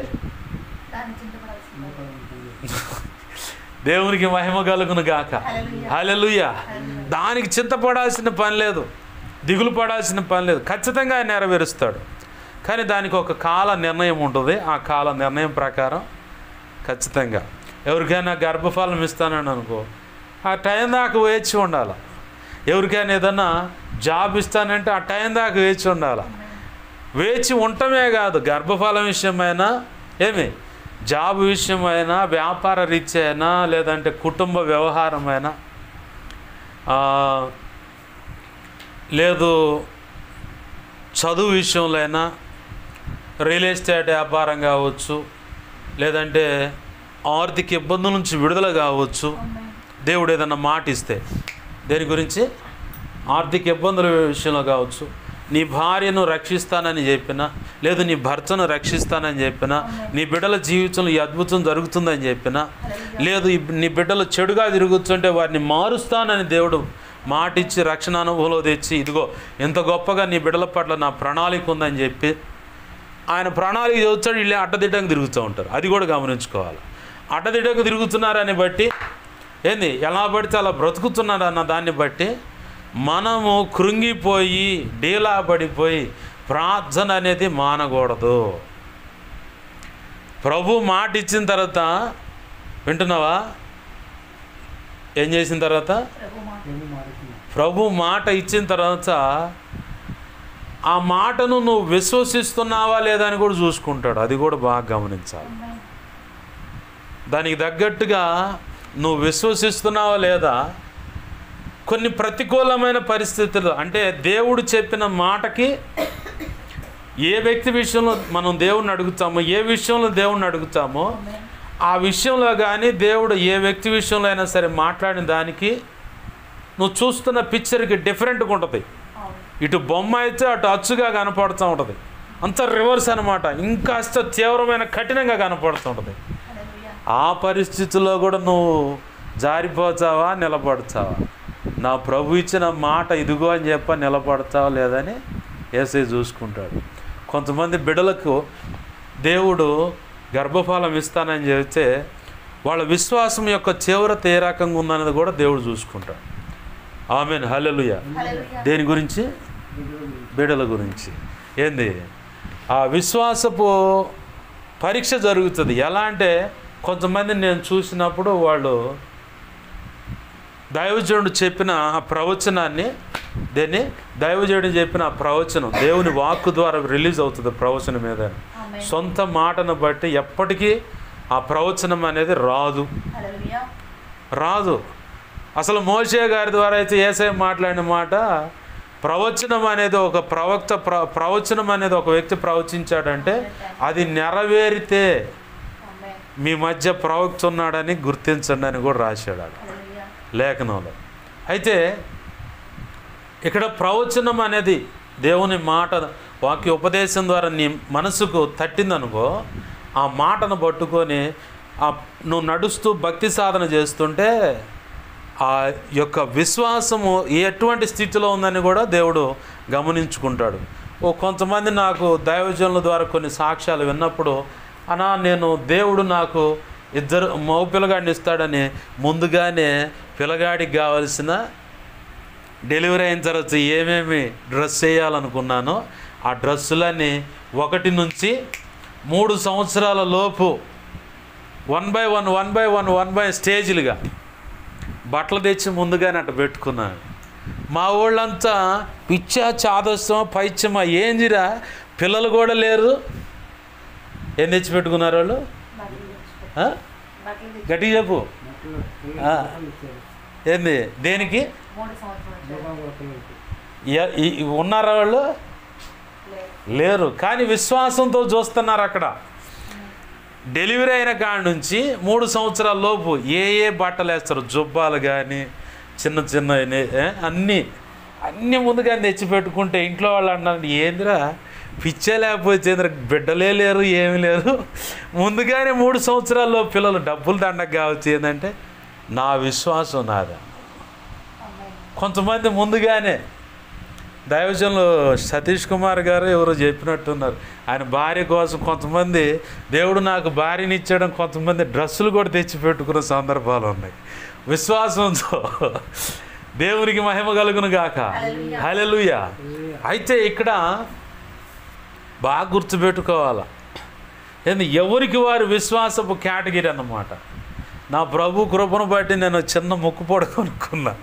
[SPEAKER 1] దేవునికి మహిమ కలుగును గాక. హల్లెలూయా. దానికి చింతపడాల్సిన పని లేదు, దిగులు పడాల్సిన పని లేదు. ఖచ్చితంగా ఆయన నెరవేరుస్తాడు. కానీ దానికి ఒక కాల నిర్ణయం ఉంటుంది. ఆ కాల నిర్ణయం ప్రకారం ఖచ్చితంగా ఎవరికైనా గర్భఫలం ఇస్తానని అనుకో, ఆ టైం దాకా వేచి ఉండాలి. ఎవరికైనా ఏదన్నా జాబ్ ఇస్తానంటే ఆ టైం దాకా వేచి ఉండాలి. వేచి ఉండటమే కాదు, గర్భఫలం విషయమైనా, ఏమి జాబ్ విషయమైనా, వ్యాపార రీత్యా అయినా, లేదంటే కుటుంబ వ్యవహారమైనా, లేదు చదువు విషయంలో అయినా, రియల్ ఎస్టేట్ వ్యాపారం కావచ్చు, లేదంటే ఆర్థిక ఇబ్బందుల నుంచి విడుదల కావచ్చు. దేవుడు ఏదన్నా మాట ఇస్తే దేని గురించి, ఆర్థిక ఇబ్బందుల విషయంలో కావచ్చు, నీ భార్యను రక్షిస్తానని చెప్పినా, లేదు నీ భర్తను రక్షిస్తానని చెప్పినా, నీ బిడ్డల జీవితంలో ఈ అద్భుతం జరుగుతుందని చెప్పినా, లేదు నీ బిడ్డలు చెడుగా తిరుగుతుంటే వారిని మారుస్తానని దేవుడు మాట ఇచ్చి రక్షణ అనుభవంలో తెచ్చి, ఇదిగో ఎంత గొప్పగా నీ బిడ్డల పట్ల నా ప్రణాళిక ఉందని చెప్పి ఆయన ప్రణాళిక చదువుతాడు. వీళ్ళు అడ్డదిడ్డంగా తిరుగుతూ ఉంటారు. అది కూడా గమనించుకోవాలి. అడ్డదిడ్డంగా తిరుగుతున్నారని బట్టి ఏంది, ఎలా పడితే అలా బ్రతుకుతున్నారు అన్న దాన్ని బట్టి మనము కృంగిపోయి డీలా పడిపోయి ప్రార్థన అనేది మానకూడదు. ప్రభు మాట ఇచ్చిన తర్వాత వింటున్నావా, ఏం చేసిన తర్వాత, ప్రభు మాట ఇచ్చిన తర్వాత ఆ మాటను నువ్వు విశ్వసిస్తున్నావా లేదా అని కూడా చూసుకుంటాడు. అది కూడా బాగా గమనించాలి. దానికి తగ్గట్టుగా నువ్వు విశ్వసిస్తున్నావా లేదా. కొన్ని ప్రతికూలమైన పరిస్థితులు, అంటే దేవుడు చెప్పిన మాటకి ఏ వ్యక్తి విషయంలో మనం దేవుణ్ణి అడుగుతామో, ఏ విషయంలో దేవుణ్ణి అడుగుతామో ఆ విషయంలో కానీ దేవుడు ఏ వ్యక్తి విషయంలో అయినా సరే మాట్లాడిన దానికి నువ్వు చూస్తున్న పిక్చర్కి డిఫరెంట్గా ఉంటుంది. ఇటు బొమ్మ అయితే అటు అచ్చుగా కనపడుతూ ఉంటుంది. అంత రివర్స్ అనమాట, ఇంకాస్త తీవ్రమైన కఠినంగా కనపడుతూ ఉంటుంది. ఆ పరిస్థితుల్లో కూడా నువ్వు జారిపోతావా నిలబడతావా, నా ప్రభు ఇచ్చిన మాట ఇదిగో అని చెప్ప నిలబడతావా లేదని యేసయ్య చూసుకుంటాడు. కొంతమంది బిడ్డలకు దేవుడు గర్భఫలం ఇస్తానని చెబితే వాళ్ళ విశ్వాసం యొక్క తీవ్రత ఏ రకంగా ఉందనేది కూడా దేవుడు చూసుకుంటాడు. ఆమేన్, హల్లెలూయా. దేని గురించి, బిడ్డల గురించి. ఏంది, ఆ విశ్వాసపు పరీక్ష జరుగుతుంది. ఎలా అంటే కొంతమంది నేను చూసినప్పుడు వాళ్ళు దైవజనుడు చెప్పిన ఆ ప్రవచనాన్ని, దైవజనుడు చెప్పిన ఆ ప్రవచనం దేవుని వాక్కు ద్వారా రిలీజ్ అవుతుంది. ప్రవచనం మీద సొంత మాటను బట్టి ఎప్పటికీ ఆ ప్రవచనం అనేది రాదు. అసలు మోషే గారి ద్వారా అయితే యేసయ్య మాట్లాడిన మాట, ప్రవచనం అనేది ఒక ప్రవచనం అనేది ఒక వ్యక్తి ప్రవచించాడంటే అది నెరవేరితే మీ మధ్య ప్రవక్త ఉన్నాడని గుర్తించండి అని కూడా రాశాడు లేఖనంలో. అయితే ఇక్కడ ప్రవచనం అనేది దేవుని మాట, వాక్య ఉపదేశం ద్వారా నీ మనసుకు తట్టిందనుకో, ఆ మాటను పట్టుకొని నువ్వు నడుస్తూ భక్తి సాధన చేస్తుంటే ఆ యొక్క విశ్వాసము ఎటువంటి స్థితిలో ఉందని కూడా దేవుడు గమనించుకుంటాడు. కొంతమంది నాకు దైవజనుల ద్వారా కొన్ని సాక్ష్యాలు విన్నప్పుడు, అన్నా నేను దేవుడు నాకు ఇద్దరు మగ పిల్లగాడిని ఇస్తాడని ముందుగానే పిల్లగాడికి కావాల్సిన డెలివరీ అయిన తర్వాత ఏమేమి డ్రెస్ వేయాలనుకున్నానో ఆ డ్రెస్సులన్నీ 1 నుంచి 3 సంవత్సరాల లోపు 1 by 1 స్టేజ్లుగా బట్టలు తెచ్చి ముందుగానే అట్ట పెట్టుకున్నాను. మా ఊళ్ళంతా పిచ్చా చాదస్తం పైత్యమా ఏందిరా, పిల్లలు కూడా లేరు. ఏం తెచ్చి పెట్టుకున్నారు వాళ్ళు, గట్టిగా చెప్పు. ఏంది, దేనికి ఉన్నారా వాళ్ళు, లేరు. కానీ విశ్వాసంతో చూస్తున్నారు. అక్కడ డెలివరీ అయిన కాడి నుంచి 3 సంవత్సరాల లోపు ఏ బట్టలు వేస్తారు, జుబ్బాలు కానీ చిన్న అన్నీ ముందుగా తెచ్చిపెట్టుకుంటే ఇంట్లో వాళ్ళు అన్నారు, ఏందిరా పిచ్చే లేకపోతే ఏంద్ర, బిడ్డలే లేరు ఏమి లేరు, ముందుగానే 3 సంవత్సరాల్లో పిల్లలు డబ్బులు దండకు కావచ్చు. ఏంటంటే నా విశ్వాసం నాదా. కొంతమంది ముందుగానే దైవజనులు సతీష్ కుమార్ గారు ఎవరో చెప్పినట్టున్నారు, ఆయన భార్య కోసం కొంతమంది దేవుడు నాకు భార్యని ఇచ్చాడు, కొంతమంది డ్రెస్సులు కూడా తెచ్చి పెట్టుకున్న సందర్భాలు ఉన్నాయి. విశ్వాసంతో దేవునికి మహిమ కలుగును గాక, హల్లెలూయా. అయితే ఇక్కడ బాగా గుర్తుపెట్టుకోవాలి, ఎవరికి వారి విశ్వాసపు కేటగిరీ అన్నమాట. నా ప్రభు కృపను బట్టి నేను చిన్న ముక్కు పొడ కొనుక్కున్నా.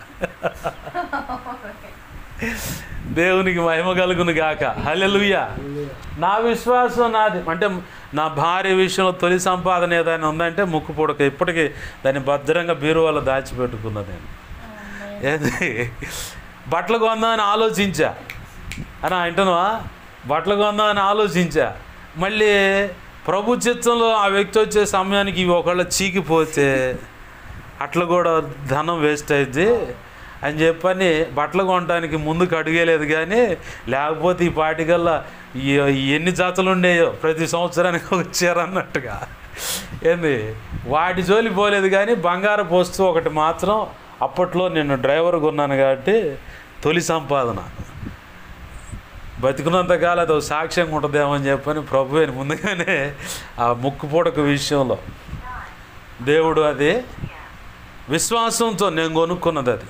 [SPEAKER 1] దేవునికి మహిమ కలుగును గాక, హల్లెలూయా. నా విశ్వాసం నాది. అంటే నా భార్య విషయంలో తొలి సంపాదన ఏదైనా ఉందంటే ముక్కు పొడక. ఇప్పటికీ దాన్ని భద్రంగా బీరువాలో దాచిపెట్టుకున్నా. నేను ఏది బట్టలు కొందామని ఆలోచించా అని అంటున్నావా, బట్టలు కొందామని ఆలోచించా. మళ్ళీ ప్రభు చిత్తంలో ఆ వ్యక్తి వచ్చే సమయానికి ఇవి ఒకళ్ళ చీకిపోతే అట్లా కూడా ధనం వేస్ట్ అయింది అని చెప్పని బట్టలు కొనడానికి ముందుకు అడిగేలేదు. కానీ లేకపోతే ఈ పాటికల్లా ఎన్ని జాతలు ఉండేయో ప్రతి సంవత్సరానికి వచ్చారన్నట్టుగా. ఏంది వాటి జోలి పోలేదు. కానీ బంగారపు వస్తువు ఒకటి మాత్రం అప్పట్లో నేను డ్రైవర్గా ఉన్నాను కాబట్టి తొలి సంపాదన బతికున్నంతకాలం అది సాక్ష్యంగా ఉంటుందేమో అని చెప్పని ప్రభువుని ముందుగానే ఆ ముక్కు పూడక విషయంలో దేవుడు అది విశ్వాసంతో నేను కొనుక్కున్నది. అది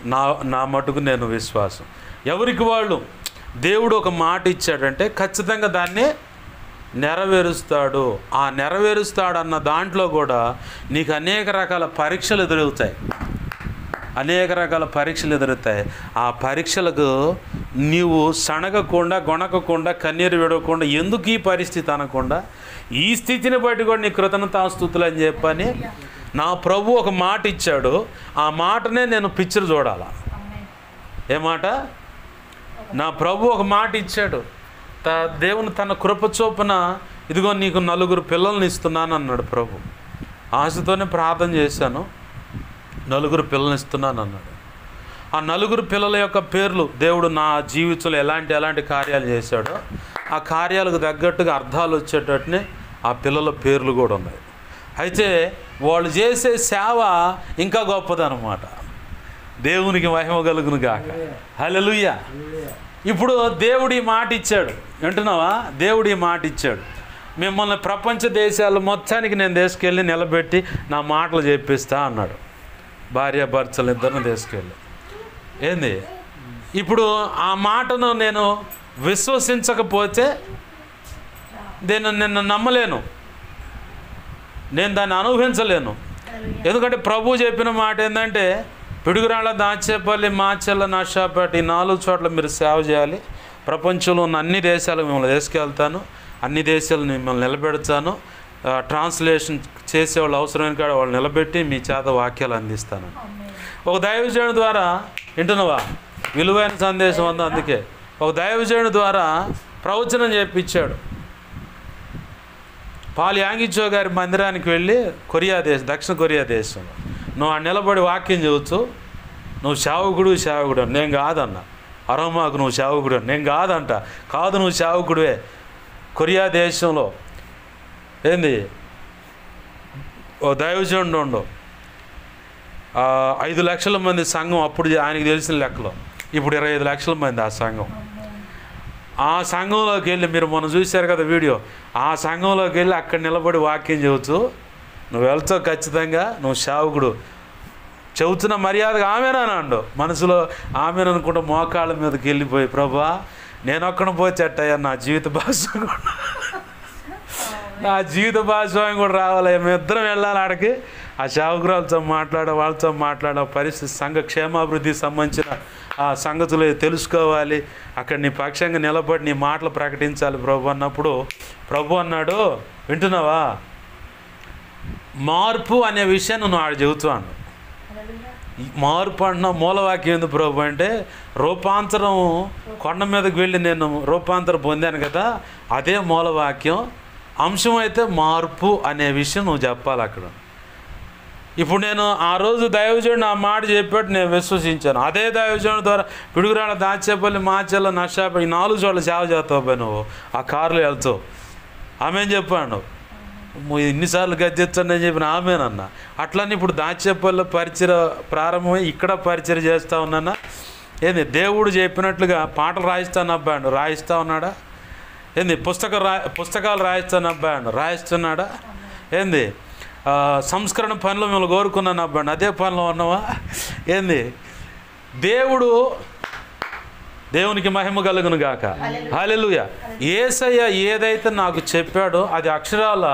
[SPEAKER 1] నా మటుకు నేను విశ్వాసం. ఎవరికి వాళ్ళు దేవుడు ఒక మాట ఇచ్చాడంటే ఖచ్చితంగా దాన్ని నెరవేరుస్తాడు. ఆ నెరవేరుస్తాడు అన్న దాంట్లో కూడా నీకు అనేక రకాల పరీక్షలు ఎదురవుతాయి. ఆ పరీక్షలకు నీవు సణగకుండా గొణకకుండా కన్నీరు విడవకుండా ఎందుకు ఈ పరిస్థితి అనకుండా ఈ స్థితిని బట్టి కూడా నీ కృతజ్ఞతాస్తుతులు అని చెప్పని నా ప్రభు ఒక మాట ఇచ్చాడు. ఆ మాటనే నేను పిక్చర్ చూడాలా. ఏ మాట? నా ప్రభు ఒక మాట ఇచ్చాడు. దేవుని తన కృప చొప్పున ఇదిగో నీకు 4 పిల్లల్ని ఇస్తున్నాను అన్నాడు ప్రభు. ఆశతోనే ప్రార్థన చేశాను. 4 పిల్లల్ని ఇస్తున్నాను అన్నాడు. ఆ 4 పిల్లల యొక్క పేర్లు దేవుడు నా జీవితంలో ఎలాంటి కార్యాలు చేశాడో ఆ కార్యాలకు తగ్గట్టుగా అర్థాలు వచ్చేటట్టునే ఆ పిల్లల పేర్లు కూడా ఉన్నాయి. అయితే వాళ్ళు చేసే సేవ ఇంకా గొప్పదన్నమాట. దేవునికి మహిమ కలుగును గాక. హల్లెలూయా. ఇప్పుడు దేవుడు ఈ మాట ఇచ్చాడు. వింటున్నావా? దేవుడు ఈ మాట ఇచ్చాడు. మిమ్మల్ని ప్రపంచ దేశాలు మొత్తానికి నేను తీసుకెళ్ళి నిలబెట్టి నా మాటలు చెప్పిస్తా అన్నాడు. భార్యాభర్తలు ఇద్దరిని తీసుకెళ్ళి. ఏంది ఇప్పుడు ఆ మాటను నేను విశ్వసించకపోతే నిన్ను నమ్మలేను, నేను దాన్ని అనుభవించలేను. ఎందుకంటే ప్రభు చెప్పిన మాట ఏంటంటే పిడుగురాళ్ళ, దాచేపల్లి, మాచెల్ల, నర్సాపేట ఈ 4 చోట్ల మీరు సేవ చేయాలి. ప్రపంచంలో ఉన్న అన్ని దేశాలకు మిమ్మల్ని తీసుకెళ్తాను, అన్ని దేశాలు మిమ్మల్ని నిలబెడతాను, ట్రాన్స్లేషన్ చేసేవాళ్ళు అవసరమైన కాడ వాళ్ళు నిలబెట్టి మీ చేత వాక్యాలు అందిస్తాను. ఒక దైవజనుడి ద్వారా వింటున్నావా? విలువైన సందేశం అంతా. అందుకే ఒక దైవజనుడి ద్వారా ప్రవచనం చేయించాడు. పాల్ యాంగిచో గారి మందిరానికి వెళ్ళి దక్షిణ కొరియా దేశంలో నువ్వు ఆ నిలబడి వాక్యం చెబుతూ నువ్వు సేవకుడు నేను కాదన్నా. అరోమాకు నువ్వు సేవకుడు నేను కాదంట. కాదు నువ్వు సేవకుడివే. కొరియా దేశంలో ఏంది ఓ దైవజనుడు 5 లక్షల మంది సంఘం. అప్పుడు ఆయనకి తెలిసిన లెక్కలో ఇప్పుడు 25 లక్షల మంది ఆ సంఘం. ఆ సంఘంలోకి వెళ్ళి మీరు మొన్న చూశారు కదా వీడియో. ఆ సంఘంలోకి వెళ్ళి అక్కడ నిలబడి వాక్యం చెబుతూ నువ్వు వెళ్తావు ఖచ్చితంగా, నువ్వు సేవకుడు చెబుతున్న మర్యాదగా ఆమెనానండు. మనసులో ఆమెననుకుంటూ మోకాళ్ళ మీదకి వెళ్ళిపోయి ప్రభా నేను ఒక్కడిని పోతే అట్టయ్యా నా జీవిత భాగస్వామి కూడా రావాలి. మేమిద్దరం వెళ్ళాలి ఆడికి. ఆ సేవకురాలతో వాళ్ళతో మాట్లాడే పరిస్థితి, సంఘ క్షేమాభివృద్ధికి సంబంధించిన ఆ సంగతులు తెలుసుకోవాలి. అక్కడ నీ పక్షంగా నిలబడి నీ మాటలు ప్రకటించాలి ప్రభు అన్నప్పుడు ప్రభు అన్నాడు, వింటున్నావా? మార్పు అనే విషయాన్ని నువ్వు ఆడ చెబుతాను. మార్పు అంటున్నా మూలవాక్యం ఎందుకు ప్రభు అంటే రూపాంతరం, కొండ మీదకి వెళ్ళి నేను రూపాంతరం పొందాను కదా, అదే మూలవాక్యం. అంశం అయితే మార్పు అనే విషయం నువ్వు చెప్పాలి అక్కడ. ఇప్పుడు నేను ఆ రోజు దైవజనుడు ఆ మాట చెప్పాడు, నేను విశ్వసించాను. అదే దైవజనుడి ద్వారా పిడుగురాళ్ళ, దాచేపల్లి, మాచెల్ల, నర్సాపేట ఈ 4 చోట్ల సేవ చేస్తావు పోయి నువ్వు ఆ కారులో వెళ్తావు. ఆమె చెప్పాను ఇన్నిసార్లు గద్దెచ్చండి అని చెప్పిన ఆమెనన్నా. అట్లనే ఇప్పుడు దాచేపల్లి పరిచయ ప్రారంభమై ఇక్కడ పరిచయం చేస్తూ ఉన్నానా. ఏంది దేవుడు చెప్పినట్లుగా పాటలు రాయిస్తాను అబ్బాయి రాయిస్తూ ఉన్నాడా? ఏంది పుస్తకాలు రాయిస్తాను అబ్బాయి రాయిస్తున్నాడా? ఏంది సంస్కరణ పనిలో మిమ్మల్ని కోరుకున్నాను అబ్బాయి అదే పనిలో ఉన్నావా? ఏంది దేవునికి మహిమ కలుగును గాక. హల్లెలూయా. యేసయ్య ఏదైతే నాకు చెప్పాడో అది అక్షరాల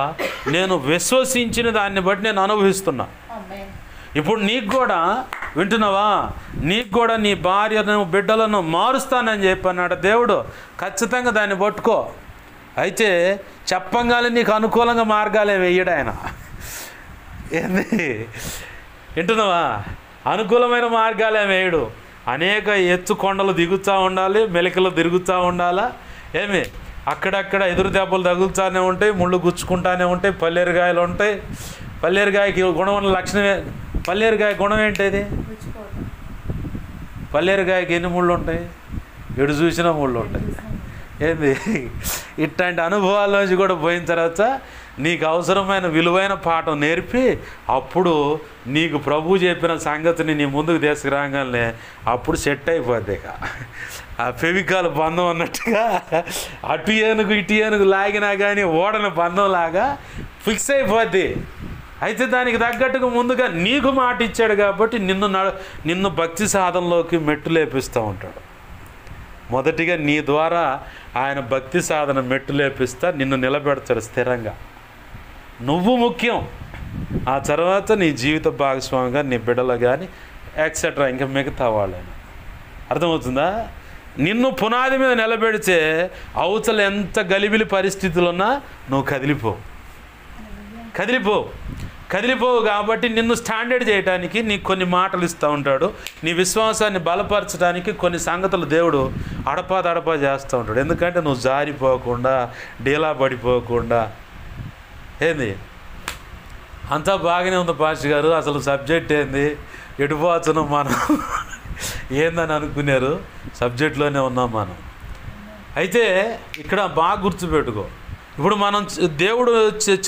[SPEAKER 1] నేను విశ్వసించిన దాన్ని బట్టి నేను అనుభవిస్తున్నా. ఇప్పుడు నీకు కూడా వింటున్నావా? నీకు కూడా నీ భార్యను బిడ్డలను మారుస్తానని చెప్పన్నాడు దేవుడు. ఖచ్చితంగా దాన్ని పట్టుకో. అయితే చెప్పంగానే నీకు అనుకూలంగా మార్గాలే వేయడు ఆయన. ఏంది వింటున్నావా? అనుకూలమైన మార్గాలే వేయడు. అనేక ఎత్తు కొండలు దిగుతూ ఉండాలి, మెలికలు తిరుగుతూ ఉండాలా. అక్కడక్కడ ఎదురు దెబ్బలు తగులుతూనే ఉంటాయి, ముళ్ళు గుచ్చుకుంటానే ఉంటాయి, పల్లేరుగాయలు ఉంటాయి. పల్లేరుగాయకి గుణం ఉన్న లక్షణమే. పల్లేరుగాయ గుణం ఏంటది? పల్లేరుగాయకి ఎన్ని ముళ్ళు ఉంటాయి? ఎడు చూసినా ముళ్ళు ఉంటాయి. ఏంది? ఇట్లాంటి అనుభవాల్లోంచి కూడా పోయిన తర్వాత నీకు అవసరమైన విలువైన పాఠం నేర్పి అప్పుడు నీకు ప్రభు చెప్పిన సంగతిని నీ ముందుకు తీసుకురాగానే అప్పుడు సెట్ అయిపోద్ది. ఇక ఆ ఫెవికాల్ బంధం అన్నట్టుగా అటు ఏనుగు ఇటు ఏనుగు లాగినా కానీ ఓడని బంధం లాగా ఫిక్స్ అయిపోద్ది. అయితే దానికి తగ్గట్టుగా ముందుగా నీకు మాట ఇచ్చాడు కాబట్టి నిన్ను భక్తి సాధనలోకి మెట్టు లేపిస్తూ ఉంటాడు. మొదటిగా నీ ద్వారా ఆయన భక్తి సాధన మెట్టు లేపిస్తా నిన్ను నిలబెడతాడు స్థిరంగా. నువ్వు ముఖ్యం, ఆ తర్వాత నీ జీవిత భాగస్వామిగా నీ బిడ్డలు కానీ ఎక్సెట్రా ఇంకా మిగతా వాళ్ళని. అర్థమవుతుందా? నిన్ను పునాది మీద నిలబెడితే అవతల ఎంత గలిబిలి పరిస్థితులు ఉన్నా నువ్వు కదిలిపోవు కాబట్టి నిన్ను స్టాండర్డ్ చేయడానికి నీకు కొన్ని మాటలు ఇస్తూ ఉంటాడు. నీ విశ్వాసాన్ని బలపరచడానికి కొన్ని సంగతులు దేవుడు అడపా చేస్తూ ఉంటాడు. ఎందుకంటే నువ్వు జారిపోకుండా, డీలా పడిపోకుండా. ఏంది అంతా బాగానే ఉంది పాస్టర్ గారు, అసలు సబ్జెక్ట్ ఏంది, ఎటుపోతున్నాం మనం ఏందని అనుకున్నారు. సబ్జెక్ట్లోనే ఉన్నాం మనం. అయితే ఇక్కడ బాగా గుర్తుపెట్టుకో, ఇప్పుడు మనం దేవుడు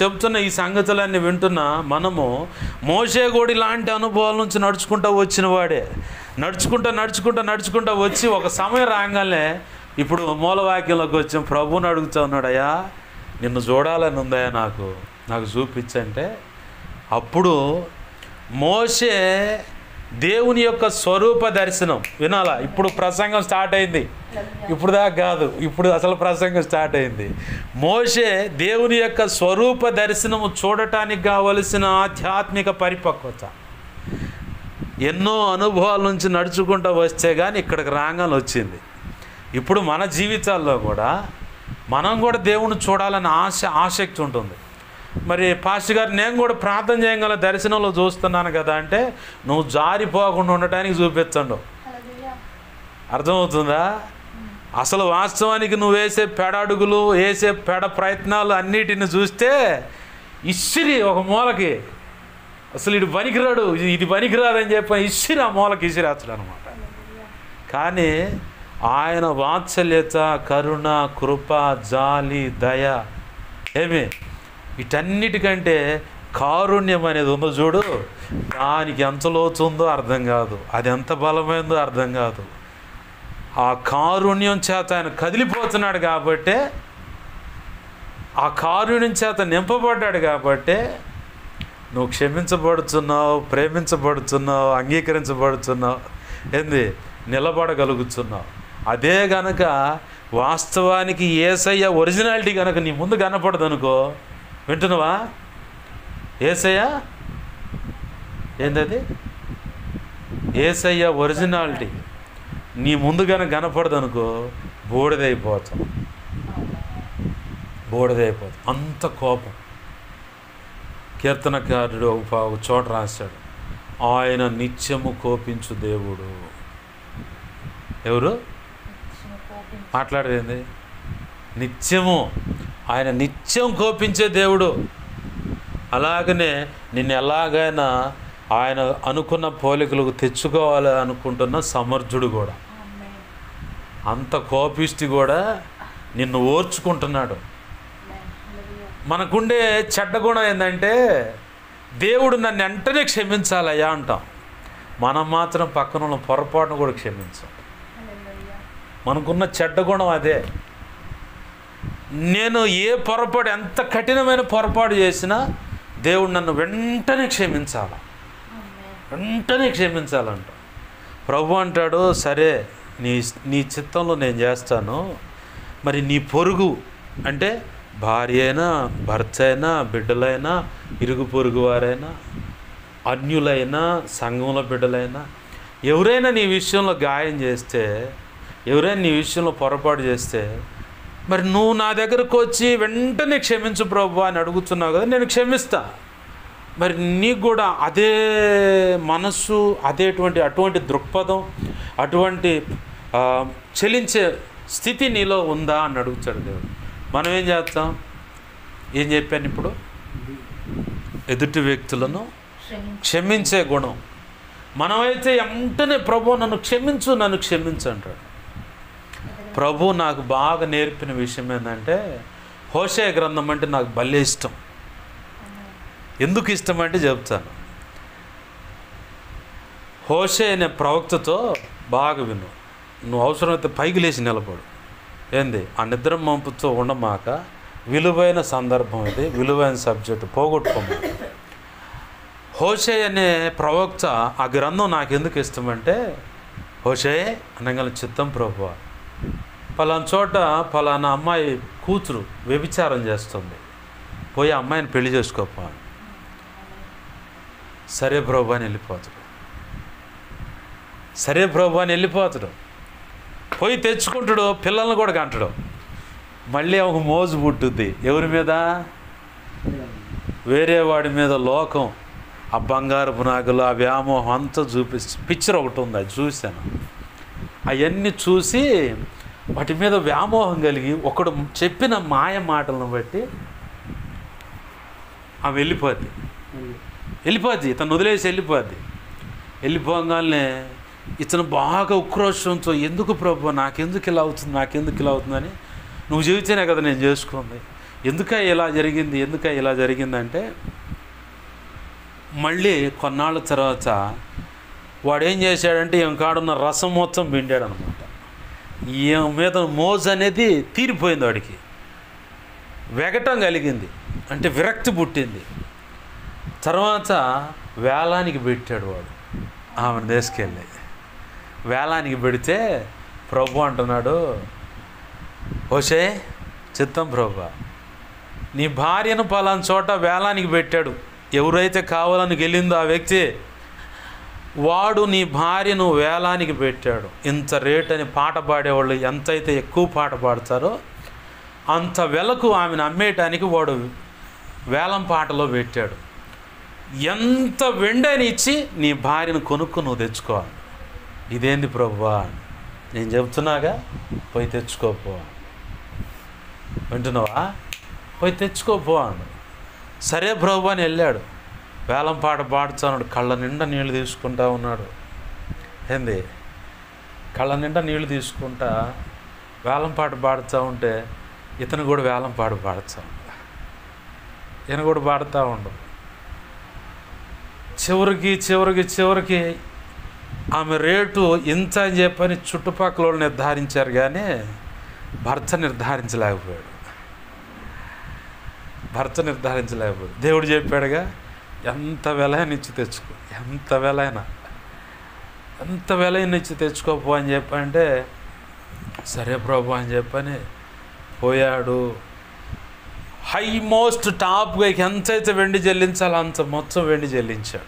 [SPEAKER 1] చెబుతున్న ఈ సంగతులన్నీ వింటున్నా మనము మోషేగోడి లాంటి అనుభవాల నుంచి నడుచుకుంటూ వచ్చిన వాడే. నడుచుకుంటూ వచ్చి ఒక సమయం రాగానే ఇప్పుడు మూలవాక్యంలోకి వచ్చాం. ప్రభువుని అడుగుతూ ఉన్నాడు, అయ్యా నిన్ను చూడాలని ఉందయ్యా, నాకు చూపించంటే అప్పుడు మోషే దేవుని యొక్క స్వరూప దర్శనం వినాలా. ఇప్పుడు ప్రసంగం స్టార్ట్ అయింది, ఇప్పుడు దాకా కాదు, ఇప్పుడు అసలు ప్రసంగం స్టార్ట్ అయింది. మోషే దేవుని యొక్క స్వరూప దర్శనము చూడటానికి కావలసిన ఆధ్యాత్మిక పరిపక్వత ఎన్నో అనుభవాల నుంచి నడుచుకుంటూ వస్తే కానీ ఇక్కడికి రాగానే వచ్చింది. ఇప్పుడు మన జీవితాల్లో కూడా మనం కూడా దేవుని చూడాలని ఆసక్తి ఉంటుంది. మరి పాస్టర్ గారు నేను కూడా ప్రార్థన చేయగల దర్శనంలో చూస్తున్నాను కదా అంటే నువ్వు జారిపోకుండా ఉండటానికి చూపించండు. అర్థమవుతుందా? అసలు వాస్తవానికి నువ్వు వేసే పెడ అడుగులు, వేసే పెడ ప్రయత్నాలు అన్నిటిని చూస్తే ఇసిరి ఒక మూలకి, అసలు ఇది పనికిరాడు, ఇది పనికిరాదని చెప్పి ఇసిరి ఆ మూలకి ఇసిరేస్తాడు అనమాట. కానీ ఆయన వాత్సల్యత, కరుణ, కృప, జాలి, దయ, ఏమి వీటన్నిటికంటే కారుణ్యం అనేది ఉందో చూడు, దానికి ఎంత లోతుందో అర్థం కాదు, అది ఎంత బలమైందో అర్థం కాదు. ఆ కారుణ్యం చేత ఆయన కదిలిపోతున్నాడు కాబట్టి, ఆ కారుణ్యం చేత నింపబడ్డాడు కాబట్టి నువ్వు క్షమించబడుతున్నావు, ప్రేమించబడుతున్నావు, అంగీకరించబడుతున్నావు, నిలబడగలుగుతున్నావు. అదే గనక వాస్తవానికి యేసయ్య ఒరిజినాలిటీ కనుక నీ ముందు కనపడదు అనుకో, వింటున్నావా? యేసయ్య ఏంటది? యేసయ్య ఒరిజినాలిటీ నీ ముందు కనుక కనపడదు అనుకో, బూడిదైపోతాం. అంత కోపం. కీర్తనకారుడు ఒక చోట రాశాడు, ఆయన నిత్యము కోపించు దేవుడు. ఎవరు మాట్లాడేది? నిత్యము, ఆయన నిత్యం కోపించే దేవుడు. అలాగనే నిన్ను ఎలాగైనా ఆయన అనుకున్న పోలికలకు తెచ్చుకోవాలి అనుకుంటున్న సమర్థుడు కూడా. అంత కోపిష్టి కూడా నిన్ను ఓర్చుకుంటున్నాడు. మనకుండే చెడ్డ గుణం ఏంటంటే దేవుడు నన్ను వెంటనే క్షమించాలయ్యా అంటాం. మనం మాత్రం పక్కన ఉన్న పొరపాటును కూడా క్షమించాం. మనకున్న చెడ్డ గుణం అదే. నేను ఏ పొరపాటు, ఎంత కఠినమైన పొరపాటు చేసినా దేవుడు నన్ను వెంటనే క్షమించాలంట. ప్రభు అంటాడు, సరే నీ చిత్తంలో నేను చేస్తాను, మరి నీ పొరుగు అంటే భార్య అయినా, భర్త అయినా, బిడ్డలైనా, ఇరుగు పొరుగు వారైనా, అన్యులైనా, సంఘంలో బిడ్డలైనా, ఎవరైనా నీ విషయంలో గాయం చేస్తే, ఎవరైనా నీ విషయంలో పొరపాటు చేస్తే, మరి నువ్వు నా దగ్గరకు వచ్చి వెంటనే క్షమించు ప్రభు అని అడుగుతున్నావు కదా, నేను క్షమిస్తా. మరి నీకు కూడా అదే మనస్సు, అటువంటి దృక్పథం, అటువంటి చలించే స్థితి నీలో ఉందా అని అడుగుతాడు దేవుడు. మనం ఏం చేస్తాం? ఏం చెప్పాను ఇప్పుడు? ఎదుటి వ్యక్తులను క్షమించే గుణం. మనమైతే వెంటనే ప్రభు నన్ను క్షమించు అంటాడు. ప్రభు నాకు బాగా నేర్పిన విషయం ఏంటంటే, హోషేయ గ్రంథం అంటే నాకు భలే ఇష్టం. ఎందుకు ఇష్టం అంటే చెప్తాను. హోషేయ అనే ప్రవక్తతో బాగా విను. నువ్వు అవసరమైతే పైకి లేచి నిలబడు. ఏంది? ఆ నిద్ర మంపుతో ఉండమాక, విలువైన సందర్భం ఇది, విలువైన సబ్జెక్టు పోగొట్టుకోమని. హోషేయ అనే ప్రవక్త ఆ గ్రంథం నాకు ఎందుకు ఇష్టమంటే, హోషేయ అనగానే చిత్తం ప్రభువా, పలానా చోట పలానా అమ్మాయి కూతురు వ్యభిచారం చేస్తుంది, పోయి ఆ అమ్మాయిని పెళ్లి చేసుకోపా. సరే ప్రభు అని వెళ్ళిపోతాడు. పోయి తెచ్చుకుంటాడు, పిల్లల్ని కూడా కంటాడు. మళ్ళీ ఒక మోజు పుట్టుద్ది. ఎవరి మీద? వేరే వాడి మీద. లోకం, ఆ బంగారపు నాగులు, ఆ వ్యామోహం అంతా పిక్చర్ ఒకటి ఉంది, అది చూశాను. అవన్నీ చూసి వాటి మీద వ్యామోహం కలిగి ఒకడు చెప్పిన మాయ మాటలను బట్టి ఆమె వెళ్ళిపోద్ది. ఇతను వదిలేసి వెళ్ళిపోగానే ఇతను బాగా ఉక్రోషంతో, ఎందుకు ప్రభు నాకెందుకు ఇలా అవుతుందని, నువ్వు చెబితేనే కదా నేను చేసుకుంది, ఎందుక ఇలా జరిగిందంటే, మళ్ళీ కొన్నాళ్ళ తర్వాత వాడు ఏం చేశాడంటే, ఈమె కాడున్న రసం మొత్తం పిండాడు అనమాట. ఈమె మీద మోజు అనేది తీరిపోయింది. వాడికి వెగటం కలిగింది, అంటే విరక్తి పుట్టింది. తర్వాత వేలానికి పెట్టాడు వాడు. ఆమెను తీసుకెళ్ళి వేలానికి పెడితే ప్రభు అంటున్నాడు, హోషే చిత్తం ప్రభు, నీ భార్యను పలానా చోట వేలానికి పెట్టాడు. ఎవరైతే కావాలని గెలిందో ఆ వ్యక్తి, వాడు నీ భార్యను వేలానికి పెట్టాడు. ఇంత రేట్ అని పాట పాడేవాళ్ళు ఎంతైతే ఎక్కువ పాట పాడతారో అంత వెలకు ఆమెను అమ్మేయటానికి వాడు వేలం పాటలో పెట్టాడు. ఎంత వెండని ఇచ్చి నీ భార్యను కొనుక్కు నువ్వు తెచ్చుకోవాలి. ఇదేంది ప్రభువా? నేను చెబుతున్నాగా, పోయి తెచ్చుకోపో. వింటున్నావా? పోయి తెచ్చుకోపో అన్నాడు. సరే ప్రభు అని వెళ్ళాడు. వేలం పాట పాడుతున్నాడు. కళ్ళ నిండా నీళ్లు తీసుకుంటా ఉన్నాడు. ఏంది? కళ్ళ నిండా నీళ్లు తీసుకుంటా వేలం పాట పాడుతూ ఉంటే ఇతను కూడా వేలం పాట పాడుతూ ఉంటా, ఈయన కూడా పాడుతూ ఉండు. చివరికి ఆమె రేటు ఇంత అని చెప్పని చుట్టుపక్కల వాళ్ళు నిర్ధారించారు, కానీ భర్త నిర్ధారించలేకపోయాడు. దేవుడు చెప్పాడుగా, ఎంత వెలైనా ఇచ్చి తెచ్చుకో, ఎంత వెలైనా ఇచ్చి తెచ్చుకోపో అని చెప్పంటే, సరే ప్రభు అని చెప్పని పోయాడు. హై మోస్ట్ టాప్గా ఎంతైతే వెండి చెల్లించాలో అంత మొత్తం వెండి చెల్లించి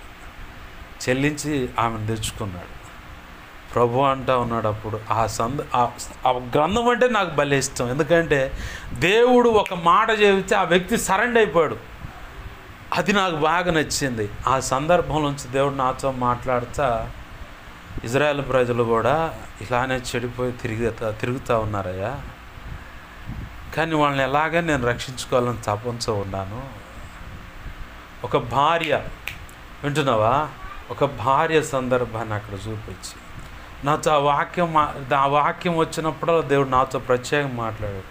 [SPEAKER 1] ఆమెను తెచ్చుకున్నాడు. ప్రభు అంటా ఉన్నాడు అప్పుడు, ఆ గ్రంథం అంటే నాకు భలే ఇష్టం. ఎందుకంటే దేవుడు ఒక మాట చెబితే ఆ వ్యక్తి సరెండర్ అయిపోయాడు. అది నాకు బాగా నచ్చింది. ఆ సందర్భం నుంచి దేవుడు నాతో మాట్లాడుతా, ఇజ్రాయెల్ ప్రజలు కూడా ఇలానే చెడిపోయి తిరుగుతూ ఉన్నారయ్యా, కానీ వాళ్ళని ఎలాగే నేను రక్షించుకోవాలని తపంతో ఉన్నాను. ఒక భార్య, వింటున్నావా? ఒక భార్య సందర్భాన్ని అక్కడ చూపించి నాతో ఆ వాక్యం వచ్చినప్పుడు దేవుడు నాతో ప్రత్యేకంగా మాట్లాడాడు.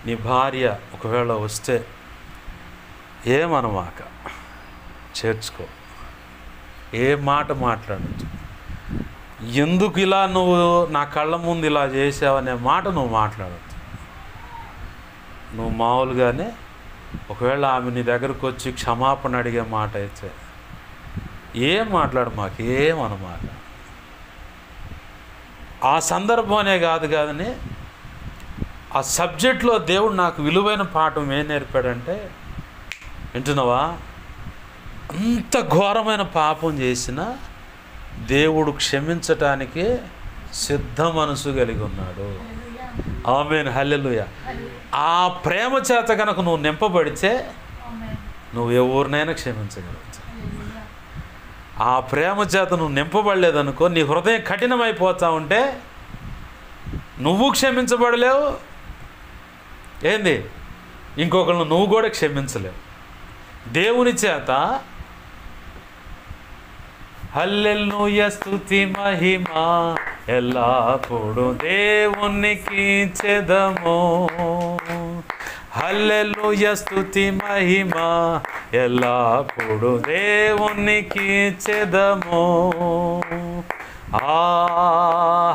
[SPEAKER 1] నీ భార్య ఒకవేళ వస్తే ఏమనమాక, చేర్చుకో, ఏ మాట మాట్లాడచ్చు, ఎందుకు ఇలా నువ్వు నా కళ్ళ ముందు ఇలా చేసావనే మాట నువ్వు మాట్లాడద్దు. నువ్వు మామూలుగానే ఒకవేళ ఆమె నీ దగ్గరకు వచ్చి క్షమాపణ అడిగే మాట అయితే ఏం మాట్లాడు, మాకేమన్నమాట. ఆ సందర్భమనే కాదని ఆ సబ్జెక్ట్లో దేవుడు నాకు విలువైన పాఠం ఏం నేర్పాడంటే, వింటున్నావా? అంత ఘోరమైన పాపం చేసినా దేవుడు క్షమించటానికి సిద్ధ మనసు కలిగి ఉన్నాడు. ఆమేన్, హల్లెలూయా. ఆ ప్రేమ చేత కనుక నువ్వు నింపబడితే నువ్వు ఎవరినైనా క్షమించగలవు. ఆ ప్రేమ చేత నువ్వు నింపబడలేదనుకో, నీ హృదయం కఠినమైపోతా ఉంటే నువ్వు క్షమించబడలేవు, ఏంది, ఇంకొకరిని నువ్వు కూడా క్షమించలేవు. దేవుని చేత హల్లెలూయా స్తుతి మహిమ ఎల్లప్పుడు దేవునికి చెదము. హల్లెలూయా స్తుతి మహిమ ఎల్లప్పుడు దేవునికి చెదము.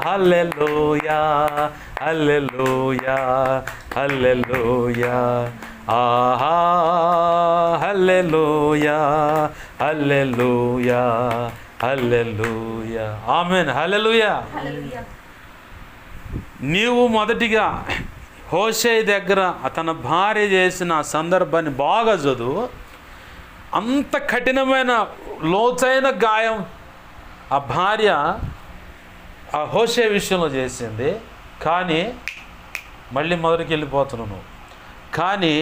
[SPEAKER 1] హల్లెలూయా హల్లెలూయా హల్లెలూయా హల్లెలూయా హల్లెలూయా హల్లెలూయా ఆమేన్. హల్లెలూయా. నీవు మొదటిగా హోషేయ దగ్గర తన భార్య చేసిన సందర్భాన్ని బాగా చదువు. అంత కఠినమైన లోతైన గాయం ఆ భార్య ఆ హోషేయ విషయంలో చేసింది. కానీ మళ్ళీ మొదటికి వెళ్ళిపోతున్నావు. కానీ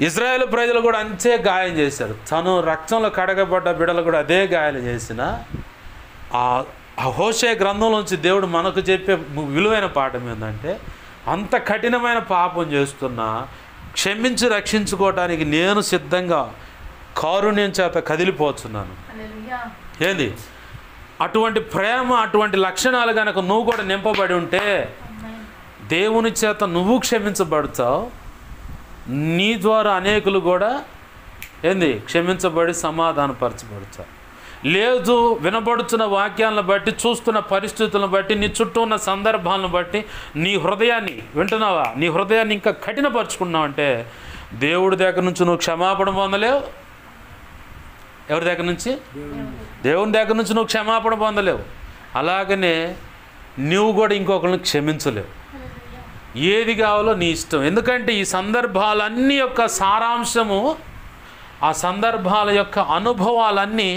[SPEAKER 1] ఇజ్రాయేల్ ప్రజలు కూడా అంతే గాయం చేశారు. తను రక్తంలో కడగబడ్డ బిడ్డలు కూడా అదే గాయాలు చేసిన ఆ హోషేయ గ్రంథంలోంచి దేవుడు మనకు చెప్పే విలువైన పాఠం ఏంటంటే, అంత కఠినమైన పాపం చేస్తున్నా క్షమించి రక్షించుకోవటానికి నేను సిద్ధంగా కారుణ్యం చేత కదిలిపోతున్నాను. ఏంది, అటువంటి ప్రేమ, అటువంటి లక్షణాలు కనుక నువ్వు కూడా నింపబడి ఉంటే దేవుని చేత నువ్వు క్షమించబడతావు. నీ ద్వారా అనేకులు కూడా ఏంది క్షమించబడి సమాధానపరచబడతారు. లేదు, వినబడుతున్న వాక్యాలను బట్టి, చూస్తున్న పరిస్థితులను బట్టి, నీ చుట్టూ ఉన్న సందర్భాలను బట్టి నీ హృదయాన్ని వింటున్నావా, నీ హృదయాన్ని ఇంకా కఠినపరుచుకున్నావు అంటే దేవుడి దగ్గర నుంచి నువ్వు క్షమాపణ పొందలేవు. ఎవరి దగ్గర నుంచి? దేవుని దగ్గర నుంచి నువ్వు క్షమాపణ పొందలేవు. అలాగనే నువ్వు కూడా ఇంకొకరిని క్షమించలేవు. ఏది కావాలో నీ ఇష్టం. ఎందుకంటే ఈ సందర్భాలన్నీ యొక్క సారాంశము, ఆ సందర్భాల యొక్క అనుభవాలన్నీ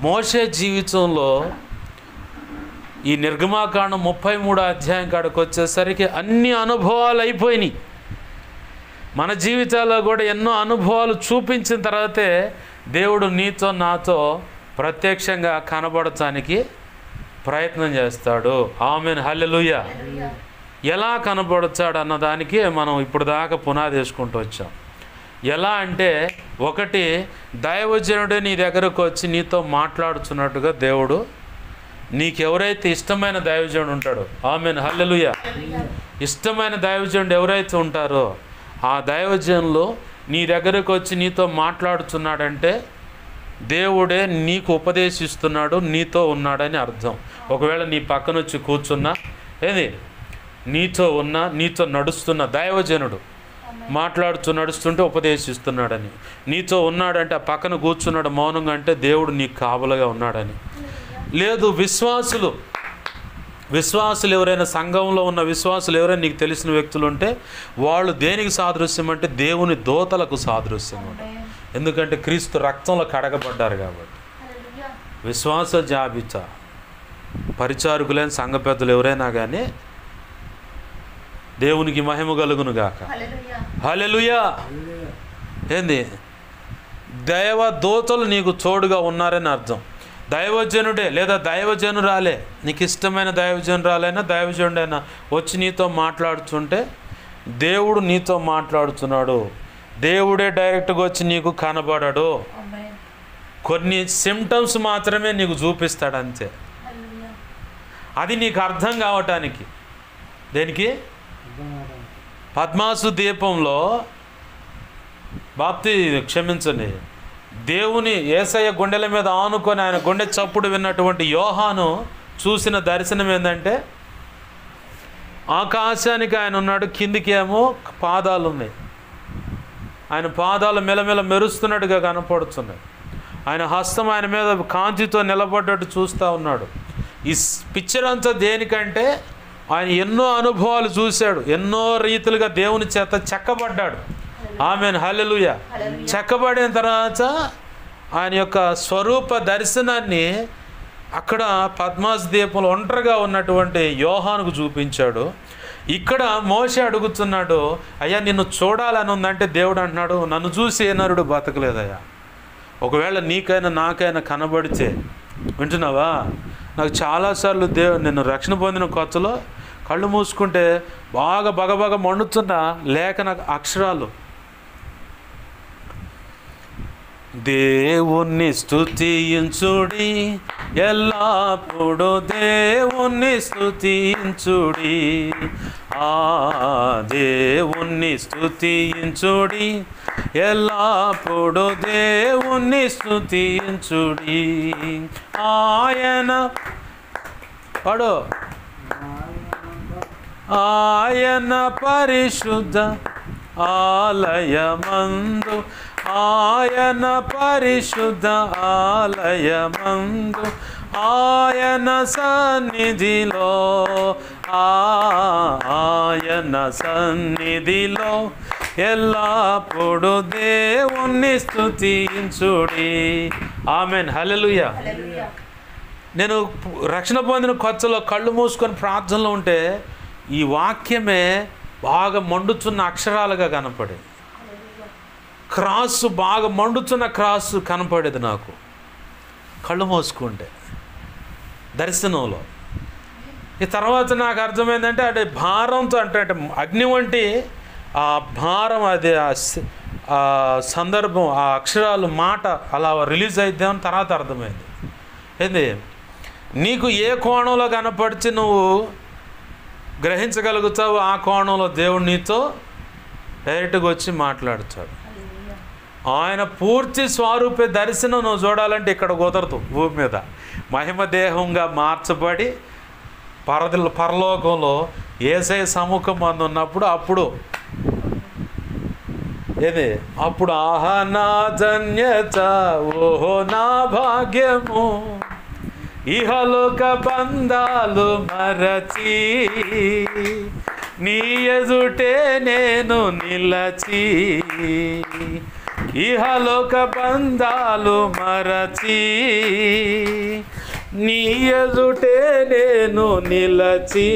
[SPEAKER 1] మోషే జీవితంలో ఈ నిర్గమాకాండం 33వ అధ్యాయం కాడికి వచ్చేసరికి అన్ని అనుభవాలు అయిపోయినాయి. మన జీవితాల్లో కూడా ఎన్నో అనుభవాలు చూపించిన తర్వాతే దేవుడు నీతో నాతో ప్రత్యక్షంగా కనబడటానికి ప్రయత్నం చేస్తాడు. ఆమేన్. హల్లెలూయా. ఎలా కనబడతాడు అన్నదానికి మనం ఇప్పుడు దాకా పునాది వేసుకుంటూ వచ్చాం. ఎలా అంటే, ఒకటి, దైవజనుడే నీ దగ్గరకు వచ్చి నీతో మాట్లాడుతున్నట్టుగా దేవుడు, నీకెవరైతే ఇష్టమైన దైవజనుడు ఉంటాడో, ఆమేన్ హల్లెలూయా, ఇష్టమైన దైవజనుడు ఎవరైతే ఉంటారో ఆ దైవజనులు నీ దగ్గరకు వచ్చి నీతో మాట్లాడుతున్నాడంటే దేవుడే నీకు ఉపదేశిస్తున్నాడు, నీతో ఉన్నాడని అర్థం. ఒకవేళ నీ పక్కన వచ్చి కూర్చున్నా, ఏది నీతో ఉన్న, నీతో నడుస్తున్న దైవజనుడు మాట్లాడుతూ నడుస్తుంటే ఉపదేశిస్తున్నాడని, నీతో ఉన్నాడంటే ఆ పక్కన కూర్చున్నాడు మౌనంగా అంటే దేవుడు నీకు కావలుగా ఉన్నాడని. లేదు, విశ్వాసులు ఎవరైనా, సంఘంలో ఉన్న విశ్వాసులు ఎవరైనా నీకు తెలిసిన వ్యక్తులు ఉంటే వాళ్ళు దేనికి సాదృశ్యం అంటే దేవుని దూతలకు సాదృశ్యం ఉంటుంది. ఎందుకంటే క్రీస్తు రక్తంలో కడగబడ్డారు కాబట్టి. విశ్వాస జాబితా పరిచారకులైన సంఘ పెద్దలు ఎవరైనా కానీ దేవునికి మహిమ కలుగును గాక. హల్లెలూయా. ఏంది, దైవ దూతలు నీకు తోడుగా ఉన్నారని అర్థం. దైవజనుడే లేదా దైవజనురాలే, నీకు ఇష్టమైన దైవజనురాలైనా దైవజనుడైనా వచ్చి నీతో మాట్లాడుతుంటే దేవుడు నీతో మాట్లాడుతున్నాడు. దేవుడే డైరెక్ట్గా వచ్చి నీకు కనబడడు. కొన్ని సిమ్టమ్స్ మాత్రమే నీకు చూపిస్తాడు అంతే. అది నీకు అర్థం కావటానికి. దేనికి? పద్మాసు దీపంలో క్షమించండి, దేవుని యేసయ్య గుండెల మీద ఆనుకొని ఆయన గుండె చప్పుడు విన్నటువంటి యోహాను చూసిన దర్శనం ఏంటంటే, ఆకాశానికి ఆయన ఉన్నాడు, కిందికి ఏమో పాదాలు ఉన్నాయి. ఆయన పాదాలు మెలమెల మెరుస్తున్నట్టుగా కనపడుతున్నాయి. ఆయన హస్తం ఆయన మీద కాంతితో నిలబడ్డట్టు చూస్తూ ఉన్నాడు. ఈ పిక్చర్ అంతా దేనికంటే, ఆయన ఎన్నో అనుభవాలు చూశాడు, ఎన్నో రీతులుగా దేవుని చేత చెక్కబడ్డాడు. ఆమేన్ హల్లెలూయా. చెక్కబడిన తర్వాత ఆయన యొక్క స్వరూప దర్శనాన్ని అక్కడ పద్మాస్ దీపంలో ఒంటరిగా ఉన్నటువంటి యోహానుకు చూపించాడు. ఇక్కడ మోషే అడుగుతున్నాడు, అయ్యా నిన్ను చూడాలని ఉందంటే దేవుడు అంటున్నాడు, నన్ను చూసి ఏ నరుడు బతకలేదయ్యా. ఒకవేళ నీకైనా నాకైనా కనబడితే, వింటున్నావా, నాకు చాలాసార్లు నిన్ను రక్షణ పొందిన కొత్తలో కళ్ళు మూసుకుంటే బాగా బగబగ మండుతున్న లేఖన అక్షరాలు. దేవుణ్ణి స్తుతించుడి, ఎల్లప్పుడూ దేవుణ్ణి స్తుతించుడి, దేవుణ్ణి స్తుతించుడి, ఎల్లప్పుడూ దేవుణ్ణి స్తుతించుడి. ఆయన పడు ఆయన పరిశుద్ధ ఆలయమందు, ఆయన పరిశుద్ధ ఆలయమందు, ఆయన సన్నిధిలో, ఆయన సన్నిధిలో ఎల్లప్పుడూ దేవుణ్ణి స్తుతించుడి. ఆమేన్, హల్లెలూయా. నేను రక్షణ పొందిన కొత్తలో కళ్ళు మూసుకొని ప్రార్థనలో ఉంటే ఈ వాక్యమే బాగా మండుతున్న అక్షరాలుగా కనపడేది. క్రాసు బాగా మండుతున్న క్రాసు కనపడేది నాకు కళ్ళు మూసుకుంటే దర్శనంలో. ఈ తర్వాత నాకు అర్థమైందంటే అంటే భారంతో అంటే అగ్ని వంటి ఆ భారం, అది ఆ సందర్భం, ఆ అక్షరాలు మాట అలా రిలీజ్ అయిద్దామని తర్వాత అర్థమైంది. ఏంది, నీకు ఏ కోణంలో కనపడిచి నువ్వు గ్రహించగలుగుతావు ఆ కోణంలో దేవుడు నీతో డైరెక్ట్గా వచ్చి మాట్లాడుతాడు. ఆయన పూర్తి స్వరూపే దర్శనం నువ్వు చూడాలంటే ఇక్కడ కుదరదు. భూమి మీద మహిమ దేహంగా మార్చబడి పరలోకంలో యేసయ్య సముఖం మందు ఉన్నప్పుడు అప్పుడు ఆహా నా ధన్యత, ఓహో నా భాగ్యము, ఇహలోక బంధాలు మరచి నీ ఎదుటే నేను నిలచి, ఇహలోక బంధాలు మరచి నీ ఎదుటే నేను నిలచి.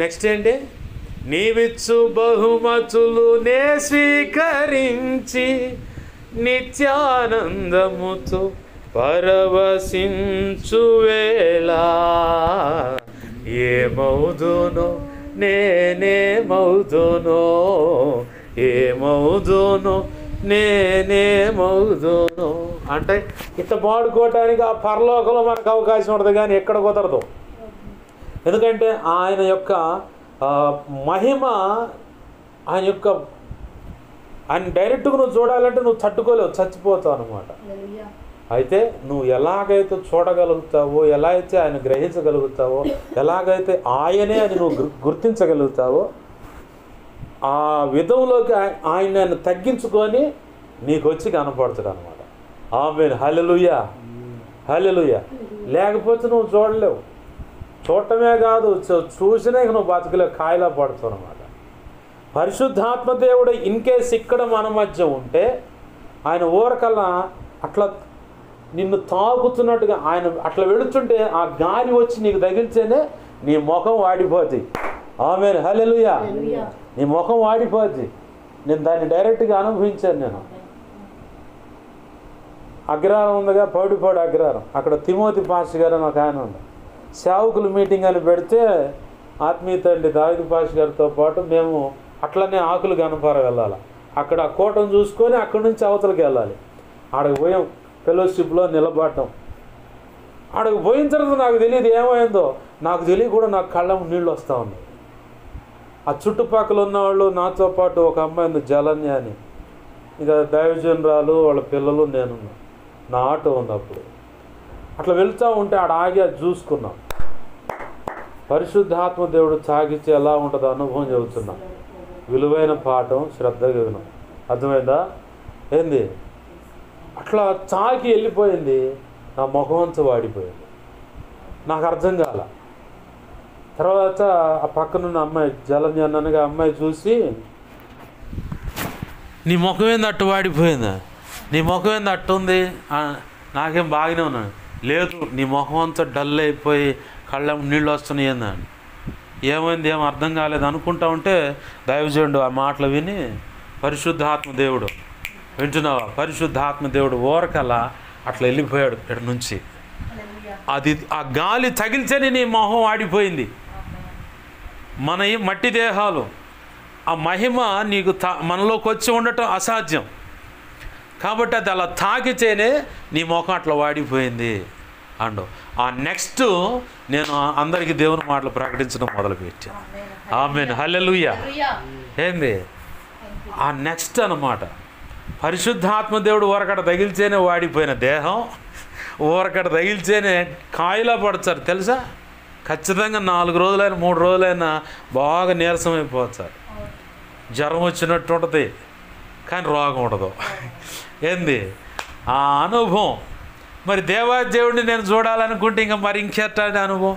[SPEAKER 1] నెక్స్ట్ ఏంటి, నీవిచ్చు బహుమతులు నే స్వీకరించి నిత్యానందముతో పరవశించు వేళ, ఏమౌదునో నేనేమౌదునో, ఏమౌదునో నేనేమౌదునో. అంటే ఇట్లా పాడుకోవటానికి ఆ పరలోకంలో మనకు అవకాశం ఉంటుంది, కానీ ఎక్కడ కుదరదు. ఎందుకంటే ఆయన యొక్క మహిమ, ఆయన డైరెక్ట్గా నువ్వు చూడాలంటే నువ్వు తట్టుకోలేవు, చచ్చిపోతావు అన్నమాట. అయితే నువ్వు ఎలాగైతే చూడగలుగుతావో, ఎలా అయితే ఆయన గ్రహించగలుగుతావో, ఎలాగైతే ఆయనే అని నువ్వు గుర్తించగలుగుతావో, ఆ విధంలోకి ఆయన తగ్గించుకొని నీకు వచ్చి కనపడుతుంది అనమాట. ఆమేన్, హల్లెలూయా, హల్లెలూయా. లేకపోతే నువ్వు చూడలేవు. చూడటమే కాదు, చూసినా నువ్వు బతకలేవు, కాయలా పడుతావు అనమాట. పరిశుద్ధాత్మ దేవుడు ఇన్కేస్ ఇక్కడ మన మధ్య ఉంటే ఆయన ఊరకల్లా అట్లా నిన్ను తాకుతున్నట్టుగా ఆయన అట్లా వెళుతుంటే ఆ గాలి వచ్చి నీకు తగిలితేనే నీ ముఖం వాడిపోద్ది. ఆమేన్, హల్లెలూయా. నీ ముఖం వాడిపోద్ది. నేను దాన్ని డైరెక్ట్గా అనుభవించాను. నేను అగ్రహారం ఉందిగా, పౌడిపాడు అగ్రహారం, అక్కడ తిమోతి పాస్టర్ గారు అని ఒక ఆయన ఉంది. సేవకుల మీటింగ్ అని పెడితే ఆత్మీయ తండ్రి దావీదు పాస్టర్ గారితో పాటు మేము అట్లనే ఆకులు గణపారం వెళ్ళాలి. అక్కడ ఆ కోటను చూసుకొని అక్కడి నుంచి అవతలకి వెళ్ళాలి. ఆడకు పోయాం, ఫెలోషిప్లో నిలబడటం. ఆడకు పోయిన తర్వాత నాకు తెలియదు ఏమైందో, నాకు తెలియ కూడా నాకు కళ్ళ నీళ్ళు వస్తూ ఉన్నాయి. ఆ చుట్టుపక్కల ఉన్నవాళ్ళు నాతో పాటు ఒక అమ్మాయి ఉంది, జలన్య అని, ఇక దైవజనురాలు, వాళ్ళ పిల్లలు, నేను, నా ఆటో ఉంది. అప్పుడు అట్లా వెళ్తూ ఉంటే ఆడ ఆగి అది చూసుకున్నాం. పరిశుద్ధాత్మ దేవుడు తాగిచ్చి ఎలా ఉంటుందో అనుభవం చెబుతున్నాం. విలువైన పాఠం, శ్రద్ధగా విన్నాం. అర్థమైందా? ఏంది అట్లా తాకి వెళ్ళిపోయింది. నా ముఖం అంతా వాడిపోయింది. నాకు అర్థం కాల. తర్వాత ఆ పక్కనున్న అమ్మాయి, జలన్యన్నగా అమ్మాయి చూసి, నీ ముఖం ఏంది అట్టు వాడిపోయిందా, నీ ముఖం ఏంది అట్టుంది, నాకేం బాగానే ఉన్నాను. లేదు, నీ ముఖం అంతా డల్ అయిపోయి కళ్ళ నీళ్ళు వస్తున్నాయి ఏందని. ఏమైంది, ఏం అర్థం కాలేదు అనుకుంటా ఉంటే దైవజనుడు ఆ మాటలు విని, పరిశుద్ధాత్మ దేవుడు, వింటున్నావా, పరిశుద్ధాత్మ దేవుడు ఊరకలా అట్లా వెళ్ళిపోయాడు ఇక్కడ నుంచి. అది ఆ గాలి తగిలితేనే నీ మొహం ఆడిపోయింది. మన ఈ మట్టి దేహాలు ఆ మహిమ నీకు మనలోకి వచ్చి ఉండటం అసాధ్యం. కాబట్టి అది అలా తాకితేనే నీ ముఖం అట్లా వాడిపోయింది అండు. ఆ నెక్స్ట్ నేను అందరికీ దేవుని మాటలు ప్రకటించడం మొదలుపెట్టాను. ఆమేన్, హల్లెలూయా. ఏంది ఆ నెక్స్ట్ అన్నమాట. పరిశుద్ధాత్మ దేవుడు ఊరకడ తగిలితేనే వాడిపోయిన దేహం ఊరకడ తగిలితేనే కాయలా పడతారు తెలుసా. ఖచ్చితంగా 4 రోజులైనా 3 రోజులైనా బాగా నీరసం అయిపోతారు. జ్వరం వచ్చినట్టు ఉంటుంది కానీ రోగం ఉండదు. ఏంది ఆ అనుభవం. మరి దేవాదేవుడిని నేను చూడాలనుకుంటే ఇంకా మరి ఇంకెట్టాడి అనుభవం.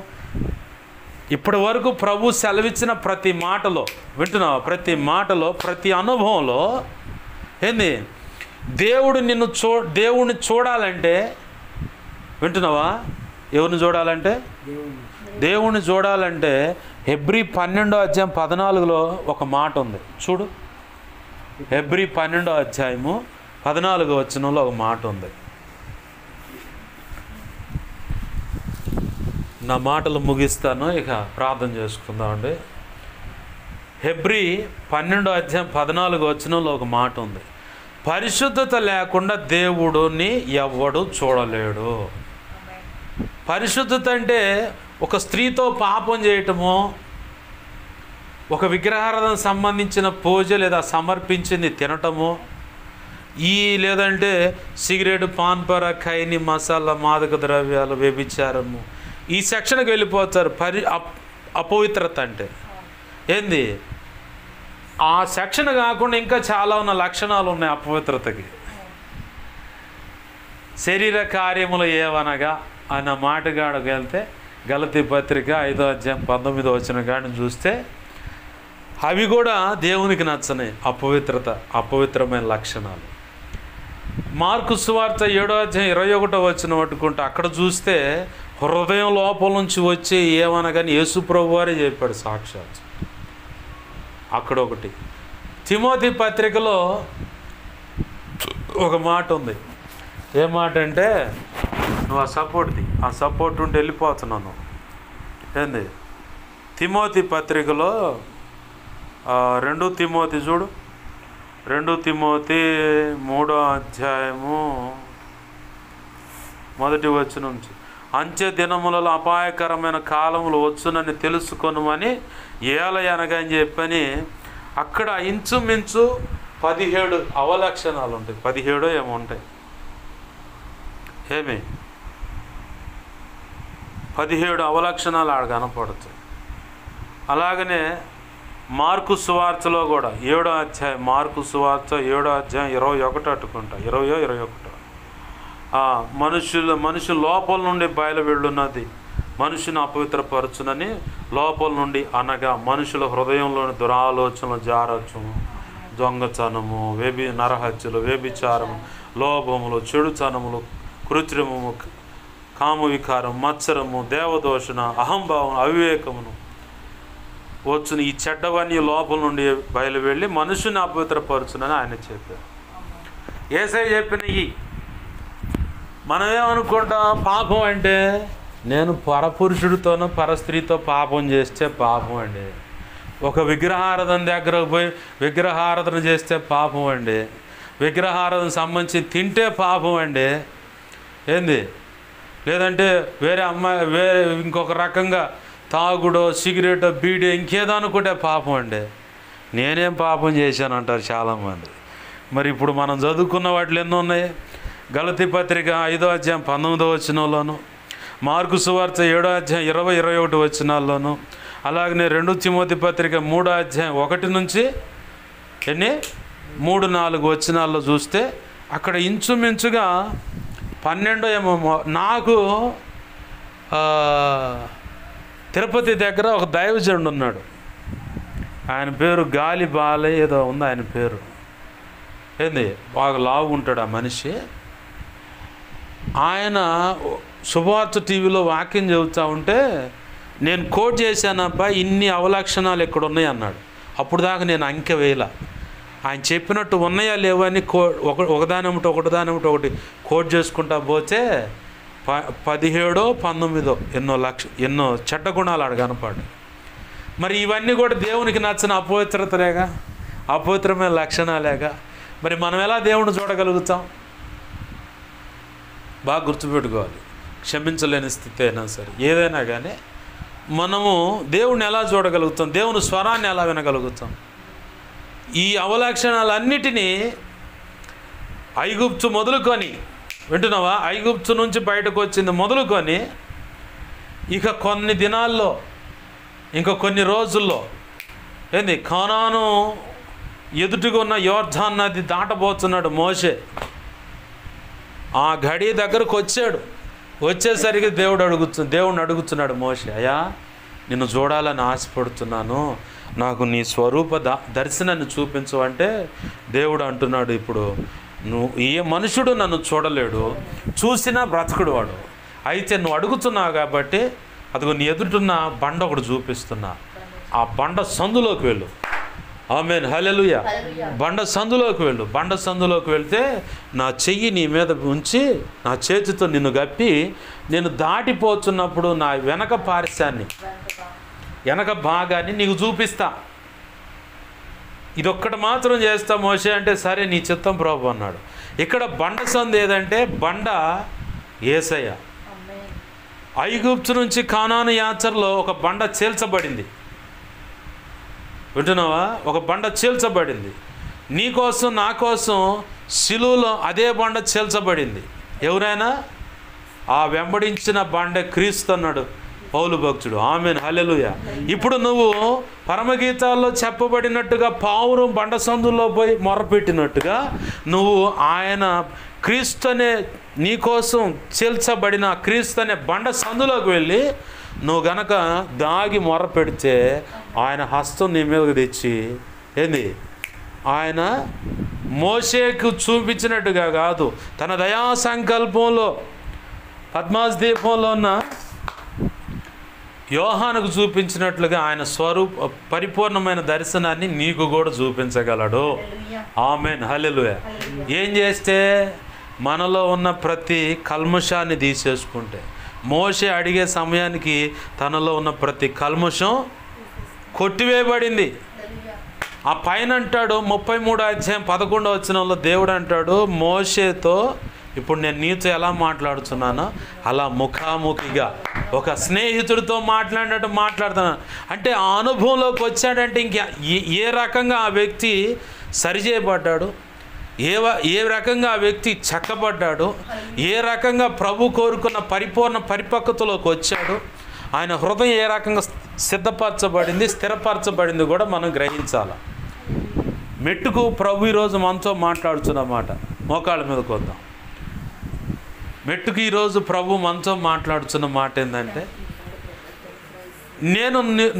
[SPEAKER 1] ఇప్పటి వరకు ప్రభు సెలవిచ్చిన ప్రతి మాటలో వింటున్నావా, ప్రతి మాటలో ప్రతి అనుభవంలో ఏంది దేవుడిని చూడాలంటే వింటున్నావా, ఎవరిని చూడాలంటే దేవుణ్ణి చూడాలంటే హెబ్రీ 12:14 ఒక మాట ఉంది చూడు. హెబ్రీ 12:14 ఒక మాట ఉంది. నా మాటలు ముగిస్తాను, ఇక ప్రార్థన చేసుకుందామండి. హెబ్రీ 12:14 ఒక మాట ఉంది. పరిశుద్ధత లేకుండా దేవుడిని ఎవ్వడు చూడలేడు. పరిశుద్ధత అంటే ఒక స్త్రీతో పాపం చేయటము, ఒక విగ్రహారాధన సంబంధించిన పూజ లేదా సమర్పించింది తినటము, లేదంటే సిగరెట్, పాన్పర, ఖైని, మసాలా, మాదక ద్రవ్యాలు, వ్యభిచారము, ఈ సెక్షన్కి వెళ్ళిపోతారు. అపవిత్రత అంటే ఏంది, ఆ సెక్షన్ కాకుండా ఇంకా చాలా ఉన్న లక్షణాలు ఉన్నాయి అపవిత్రతకి. శరీర కార్యములు ఏవనగా అన్న మాటగాడకు వెళ్తే గలతీ పత్రిక 5:19 కాడిని చూస్తే అవి కూడా దేవునికి నచ్చని అపవిత్రమైన లక్షణాలు. మార్కు సువార్త 7:21 పట్టుకుంటే అక్కడ చూస్తే హృదయం లోపల నుంచి వచ్చి ఏమనగాని యేసు ప్రభు వారే చెప్పాడు సాక్షాత్. అక్కడ ఒకటి. తిమోతి పత్రికలో ఒక మాట ఉంది. ఏ మాట అంటే, నువ్వు ఆ సపోర్ట్ ఉంటే వెళ్ళిపోతున్నాను. ఏంది తిమోతి పత్రికలో 2 తిమోతి చూడు. 2 తిమోతి 3:1 నుంచి అంచె దినములలో అపాయకరమైన కాలములు వచ్చునని తెలుసుకొనుమని ఏలయనగా అని చెప్పని అక్కడ ఇంచుమించు 17 అవలక్షణాలు ఉంటాయి. 17 ఏమో ఉంటాయి. 17 అవలక్షణాలు ఆడ కనపడుతాయి. అలాగనే మార్కు సువార్తలో కూడా 7వ అధ్యాయం, మార్కు సువార్త 7వ అధ్యాయం 21 అట్టుకుంటా, 20-21 మనుషుల లోపల నుండి బయలు వెళ్ళున్నది మనుషుని అపవిత్రపరచునని, లోపల నుండి అనగా మనుషుల హృదయంలోని దురాలోచనలు, జారత్వము, దొంగతనము, నరహత్యలు, వ్యభిచారము, లోభములు, చెడుతనములు, కృత్రిమము, కామవికారం, మత్సరము, దేవదోషణ, అహంభావం, అవివేకమును వచ్చును. ఈ చెడ్డవన్నీ లోపల నుండి బయలు వెళ్ళి మనుషుని అపవిత్రపరచునని ఆయన చెప్పారు. యేసయ్య చెప్పినవి మనమేమనుకుంటాం, పాపం అంటే నేను పరపురుషుడితోనో పరస్త్రీతో పాపం చేస్తే పాపం అండి. ఒక విగ్రహారాధన దగ్గరకు పోయి విగ్రహారాధన చేస్తే పాపం అండి. విగ్రహారాధన సంబంధించి తింటే పాపం అండి. ఏంది, లేదంటే వేరే ఇంకొక రకంగా తాగుడో, సిగరెటో, బీడో, ఇంకేదో అనుకుంటే పాపం అండి. నేనేం పాపం చేశాను అంటారు చాలామంది. మరి ఇప్పుడు మనం చదువుకున్న వాటిలో ఎన్నో ఉన్నాయి. గలతీ పత్రిక 5:19 మార్కు సువార్త 7:20-21 అలాగనే 2 తిమోతి పత్రిక 3:1 నుంచి 3-4 చూస్తే అక్కడ ఇంచుమించుగా 12 ఏమో. నాకు తిరుపతి దగ్గర ఒక దైవజనుడు ఉన్నాడు. ఆయన పేరు గాలి బాలయ్య ఏదో ఉంది ఆయన పేరు. ఏంది, బాగా లావు ఉంటాడు ఆ మనిషి. ఆయన శుభవార్త టీవీలో వాక్యం చెబుతూ ఉంటే నేను కోట్ చేశానబ్బా, ఇన్ని అవలక్షణాలు ఎక్కడ ఉన్నాయి అన్నాడు. అప్పుడు దాకా నేను అంకె వేయలా. ఆయన చెప్పినట్టు ఉన్నాయా లేవని ఒకదానమిటి ఒకటి కోట్ చేసుకుంటా పోతే 17 19 ఎన్నో చెడ్డ గుణాలు ఆడ కనపడ్డాయి. మరి ఇవన్నీ కూడా దేవునికి నచ్చిన అపవిత్రతలేగా, అపవిత్రమైన లక్షణాలేగా. మరి మనం ఎలా దేవుణ్ణి చూడగలుగుతాం? బాగా గుర్తుపెట్టుకోవాలి. క్షమించలేని స్థితి అయినా సరే, ఏదైనా కానీ మనము దేవుణ్ణి ఎలా చూడగలుగుతాం? దేవుని స్వరాన్ని ఎలా వినగలుగుతాం? ఈ అవలక్షణాలన్నిటినీ ఐగుప్తు మొదలుకొని, వింటున్నావా? ఐగుప్తు నుంచి బయటకు వచ్చింది మొదలుకొని ఇక కొన్ని దినాల్లో, ఇంకా కొన్ని రోజుల్లో ఏంది, కానాను ఎదుటిగా ఉన్న యోర్దాను నది దాటబోతున్నాడు మోషే. ఆ గడి దగ్గరకు వచ్చాడు. వచ్చేసరికి దేవుడిని అడుగుతున్నాడు మోషే, అయ్యా నిన్ను చూడాలని ఆశపడుతున్నాను, నాకు నీ స్వరూప దర్శనాన్ని చూపించు అంటే దేవుడు అంటున్నాడు, ఇప్పుడు ఏ మనుషుడు నన్ను చూడలేడు, చూసినా బ్రతకుడు వాడు. అయితే నువ్వు అడుగుతున్నావు కాబట్టి అదిగో నీ ఎదుటిన్న బండ ఒకటి చూపిస్తున్నా, ఆ బండ సందులోకి వెళ్ళు. ఆమేన్, హల్లెలూయా. బండ సందులోకి వెళ్ళు. బండ సందులోకి వెళ్తే నా చెయ్యి నీ మీద ఉంచి నా చేతితో నిన్ను గప్పి నేను దాటిపోతున్నప్పుడు నా వెనక పార్శ్వాన్ని, వెనక భాగాన్ని నీకు చూపిస్తా. ఇదొక్కటి మాత్రం చేస్తా మోషే అంటే, సరే నీ చిత్తం ప్రభు అన్నాడు. ఇక్కడ బండ సందు ఏదంటే బండ యేసయ్య. ఐగుప్తు నుంచి కానాను యాత్రలో ఒక బండ చీల్చబడింది. వింటున్నావా? ఒక బండ చీల్చబడింది. నీ కోసం నా కోసం శిలువలో అదే బండ చీల్చబడింది. ఎవరైనా ఆ వెంబడించిన బండ క్రీస్తు అన్నాడు పౌలు భక్తుడు. ఆమేన్, హల్లెలూయా. ఇప్పుడు నువ్వు పరమగీతాల్లో చెప్పబడినట్టుగా పావురం బండ సందుల్లో పోయి మొరపెట్టినట్టుగా నువ్వు ఆయన క్రీస్తు అనే నీకోసం చీల్చబడిన క్రీస్తు అనే బండ సందులోకి వెళ్ళి నువ్వు గనక దాగి మొర పెడితే ఆయన హస్తం నీ మీదకి తెచ్చి ఏంది, ఆయన మోషేకు చూపించినట్టుగా కాదు, తన దయా సంకల్పంలో పద్మాస్ దీపంలో ఉన్న యోహానుకు చూపించినట్లుగా ఆయన స్వరూప పరిపూర్ణమైన దర్శనాన్ని నీకు కూడా చూపించగలడు. ఆమేన్, హల్లెలూయా. ఏం చేస్తే? మనలో ఉన్న ప్రతి కల్మషాన్ని తీసేసుకుంటే. మోషే అడిగే సమయానికి తనలో ఉన్న ప్రతి కల్మషం కొట్టివేయబడింది. ఆ పైన అంటాడు 33వ అధ్యాయం 11వ వచనంలో దేవుడు అంటాడు మోషేతో, ఇప్పుడు నేను నీతో ఎలా మాట్లాడుతున్నానో అలా ముఖాముఖిగా ఒక స్నేహితుడితో మాట్లాడినట్టు మాట్లాడుతున్నాను. అంటే ఆ అనుభవంలోకి వచ్చాడంటే ఇంకా ఏ రకంగా ఆ వ్యక్తి సరిచేయబడ్డాడు, ఏ రకంగా ఆ వ్యక్తి చక్కబడ్డాడు, ఏ రకంగా ప్రభు కోరుకున్న పరిపూర్ణ పరిపక్వతలోకి వచ్చాడు, ఆయన హృదయం ఏ రకంగా సిద్ధపరచబడింది, స్థిరపరచబడింది కూడా మనం గ్రహించాలి. మెట్టుకు ప్రభు ఈరోజు మనతో మాట్లాడుతున్నమాట. మోకాళ్ళ మీదకి వద్దాం. మెట్టుకు ఈరోజు ప్రభు మనతో మాట్లాడుతున్న మాట ఏంటంటే,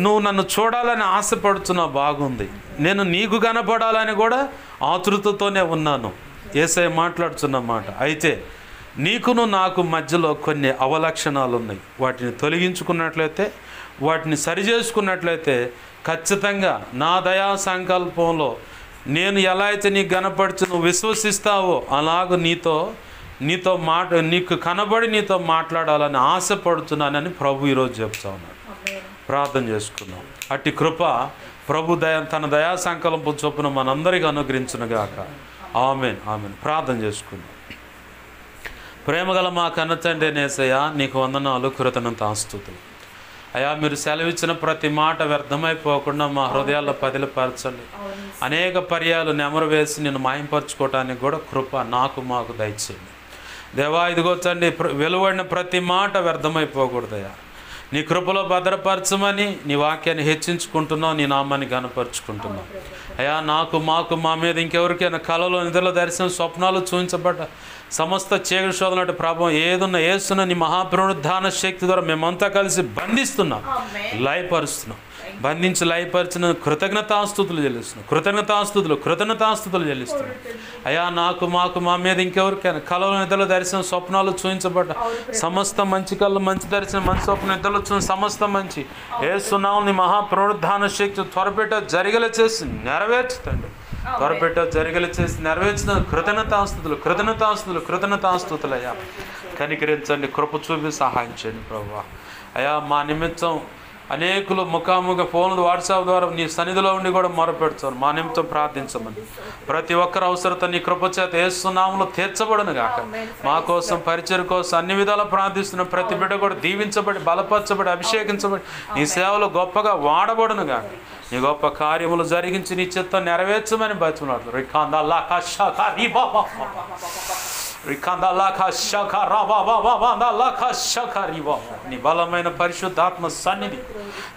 [SPEAKER 1] నువ్వు నన్ను చూడాలని ఆశపడుతున్నావు, బాగుంది, నేను నీకు కనపడాలని కూడా ఆతృతతోనే ఉన్నాను. యేసయ్య మాట్లాడుతున్నమాట. అయితే నీకును నాకు మధ్యలో కొన్ని అవలక్షణాలు ఉన్నాయి. వాటిని తొలగించుకున్నట్లయితే, వాటిని సరిచేసుకున్నట్లయితే ఖచ్చితంగా నా దయా సంకల్పంలో నేను ఎలా అయితే నీకు కనపడుచు నువ్వు విశ్వసిస్తావో అలాగ నీకు కనబడి నీతో మాట్లాడాలని ఆశపడుతున్నానని ప్రభు ఈరోజు చెప్తా ఉన్నాడు. ప్రార్థన చేసుకుందాం. అట్టి కృప ప్రభు తన దయా సంకల్పం చొప్పున మనందరికీ అనుగ్రహించునుగాక. ఆమేన్, ఆమేన్. ప్రార్థన చేసుకుందాం. ప్రేమగల మా కన్న తండ్రి యేసయ్య, నీకు వందనాలు, కృతజ్ఞతాస్తుతులు. అయ్యా, మీరు సెలవిచ్చిన ప్రతి మాట వ్యర్థమైపోకుండా మా హృదయాల్లో పదిలపరచండి. అనేక పర్యాలు నెమరు వేసి నేను మాయంపరచుకోవటానికి కూడా కృప మాకు దయచేయండి దేవా. ఇదిగో తండ్రి, వెలువడిన ప్రతి మాట వ్యర్థమైపోకూడదయ్యా. నీ కృపలో భద్రపరచమని నీ వాక్యాన్ని హెచ్చించుకుంటున్నావు, నీ నామాన్ని గణపరుచుకుంటున్నావు. అయ్యా, మాకు మా మీద ఇంకెవరికైనా కళలో నిద్రలో దర్శనం స్వప్నాలు చూపించబడ్డ సమస్త చీకటి శోధనటి ప్రభావం ఏదున్న యేసున్న నీ మహాపునరుద్ధాన శక్తి ద్వారా మేమంతా కలిసి బంధిస్తున్నాం, లయపరుస్తున్నాం. బంధించి లయపరిచిన కృతజ్ఞతాస్తుతులు చెల్లిస్తున్నాం. అయ్యా, మాకు మా మీద ఇంకెవరికైనా కళలో నిద్రలో దర్శనం స్వప్నాలు చూపించబడ్డ సమస్త మంచి కళ్ళు, మంచి దర్శనం, మంచి స్వప్న నిద్రలో చూసిన సమస్త మంచి యేసునామమున నీ మహాపునరుద్ధాన శక్తి త్వరపెట్ట జరిగేలా చేసి నెరవేర్చుతండి. త్వరపెట్ట జరిగేలా చేసి నెరవేర్చిన కృతజ్ఞతాస్తుతులు అయ్యా. కనికరించండి, కృప చూపి సహాయం చేయండి ప్రభువా. అయా మా నిమిత్తం అనేకులు ముఖాముఖ ఫోన్లు వాట్సాప్ ద్వారా నీ సన్నిధిలో ఉండి కూడా మొరపెడుతారు. మా నిమిత్తం ప్రార్థించమని ప్రతి ఒక్కరి అవసరత నీ కృపచేత యేసు నామములో తీర్చబడును గాక. మా కోసం, పరిచయం కోసం అన్ని విధాలా ప్రార్థిస్తున్న ప్రతి బిడ్డ కూడా దీవించబడి, బలపరచబడి, అభిషేకించబడి నీ సేవలో గొప్పగా వాడబడును గాక. నీ గొప్ప కార్యములు జరిగించి నీ చిత్తం నెరవేర్చమని బతుకున్నట్లు నీ బలమైన పరిశుద్ధాత్మ సన్నిధి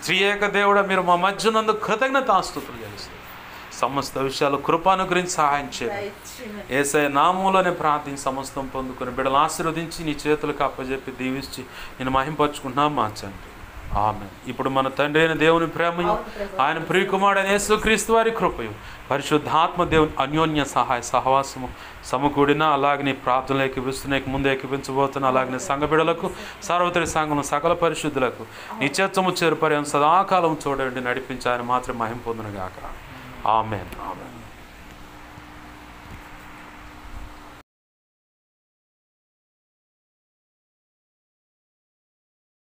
[SPEAKER 1] త్రియేక దేవుడా మీరు మా మధ్యనందు కృతజ్ఞతాస్తుతులు చేస్తారు. సమస్త విషయాలు కృపను గురించి సహాయం చేయండి. యేసయ్య నామములోనే ప్రార్థించి సమస్తం పొందుకుని బిడ్డలు ఆశీర్వదించి నీ చేతులకు అప్పచెప్పి దీవించి నేను మహింపరుచుకుంటున్నాం మార్చండి. ఆమేన్. ఇప్పుడు మన తండ్రి అయిన దేవుని ప్రేమయు, ఆయన ప్రియకుమారుడైన యేసుక్రీస్తు వారి కృపయు, పరిశుద్ధాత్మ దేవుని అన్యోన్య సహాయ సహవాసము సమకూడిన అలాగనే ప్రార్థనలు ఏకీపిస్తున్నాయి, ముందు ఏకీపించబోతున్న అలాగనే సంఘ బిడ్డలకు, సార్వత్రిక సంఘం సకల పరిశుద్ధులకు నిత్యత్వము చేరుపర్యం సదాకాలం చూడండి నడిపించి ఆయన మాత్రం మహిమ పొందును గాక. ఆమేన్.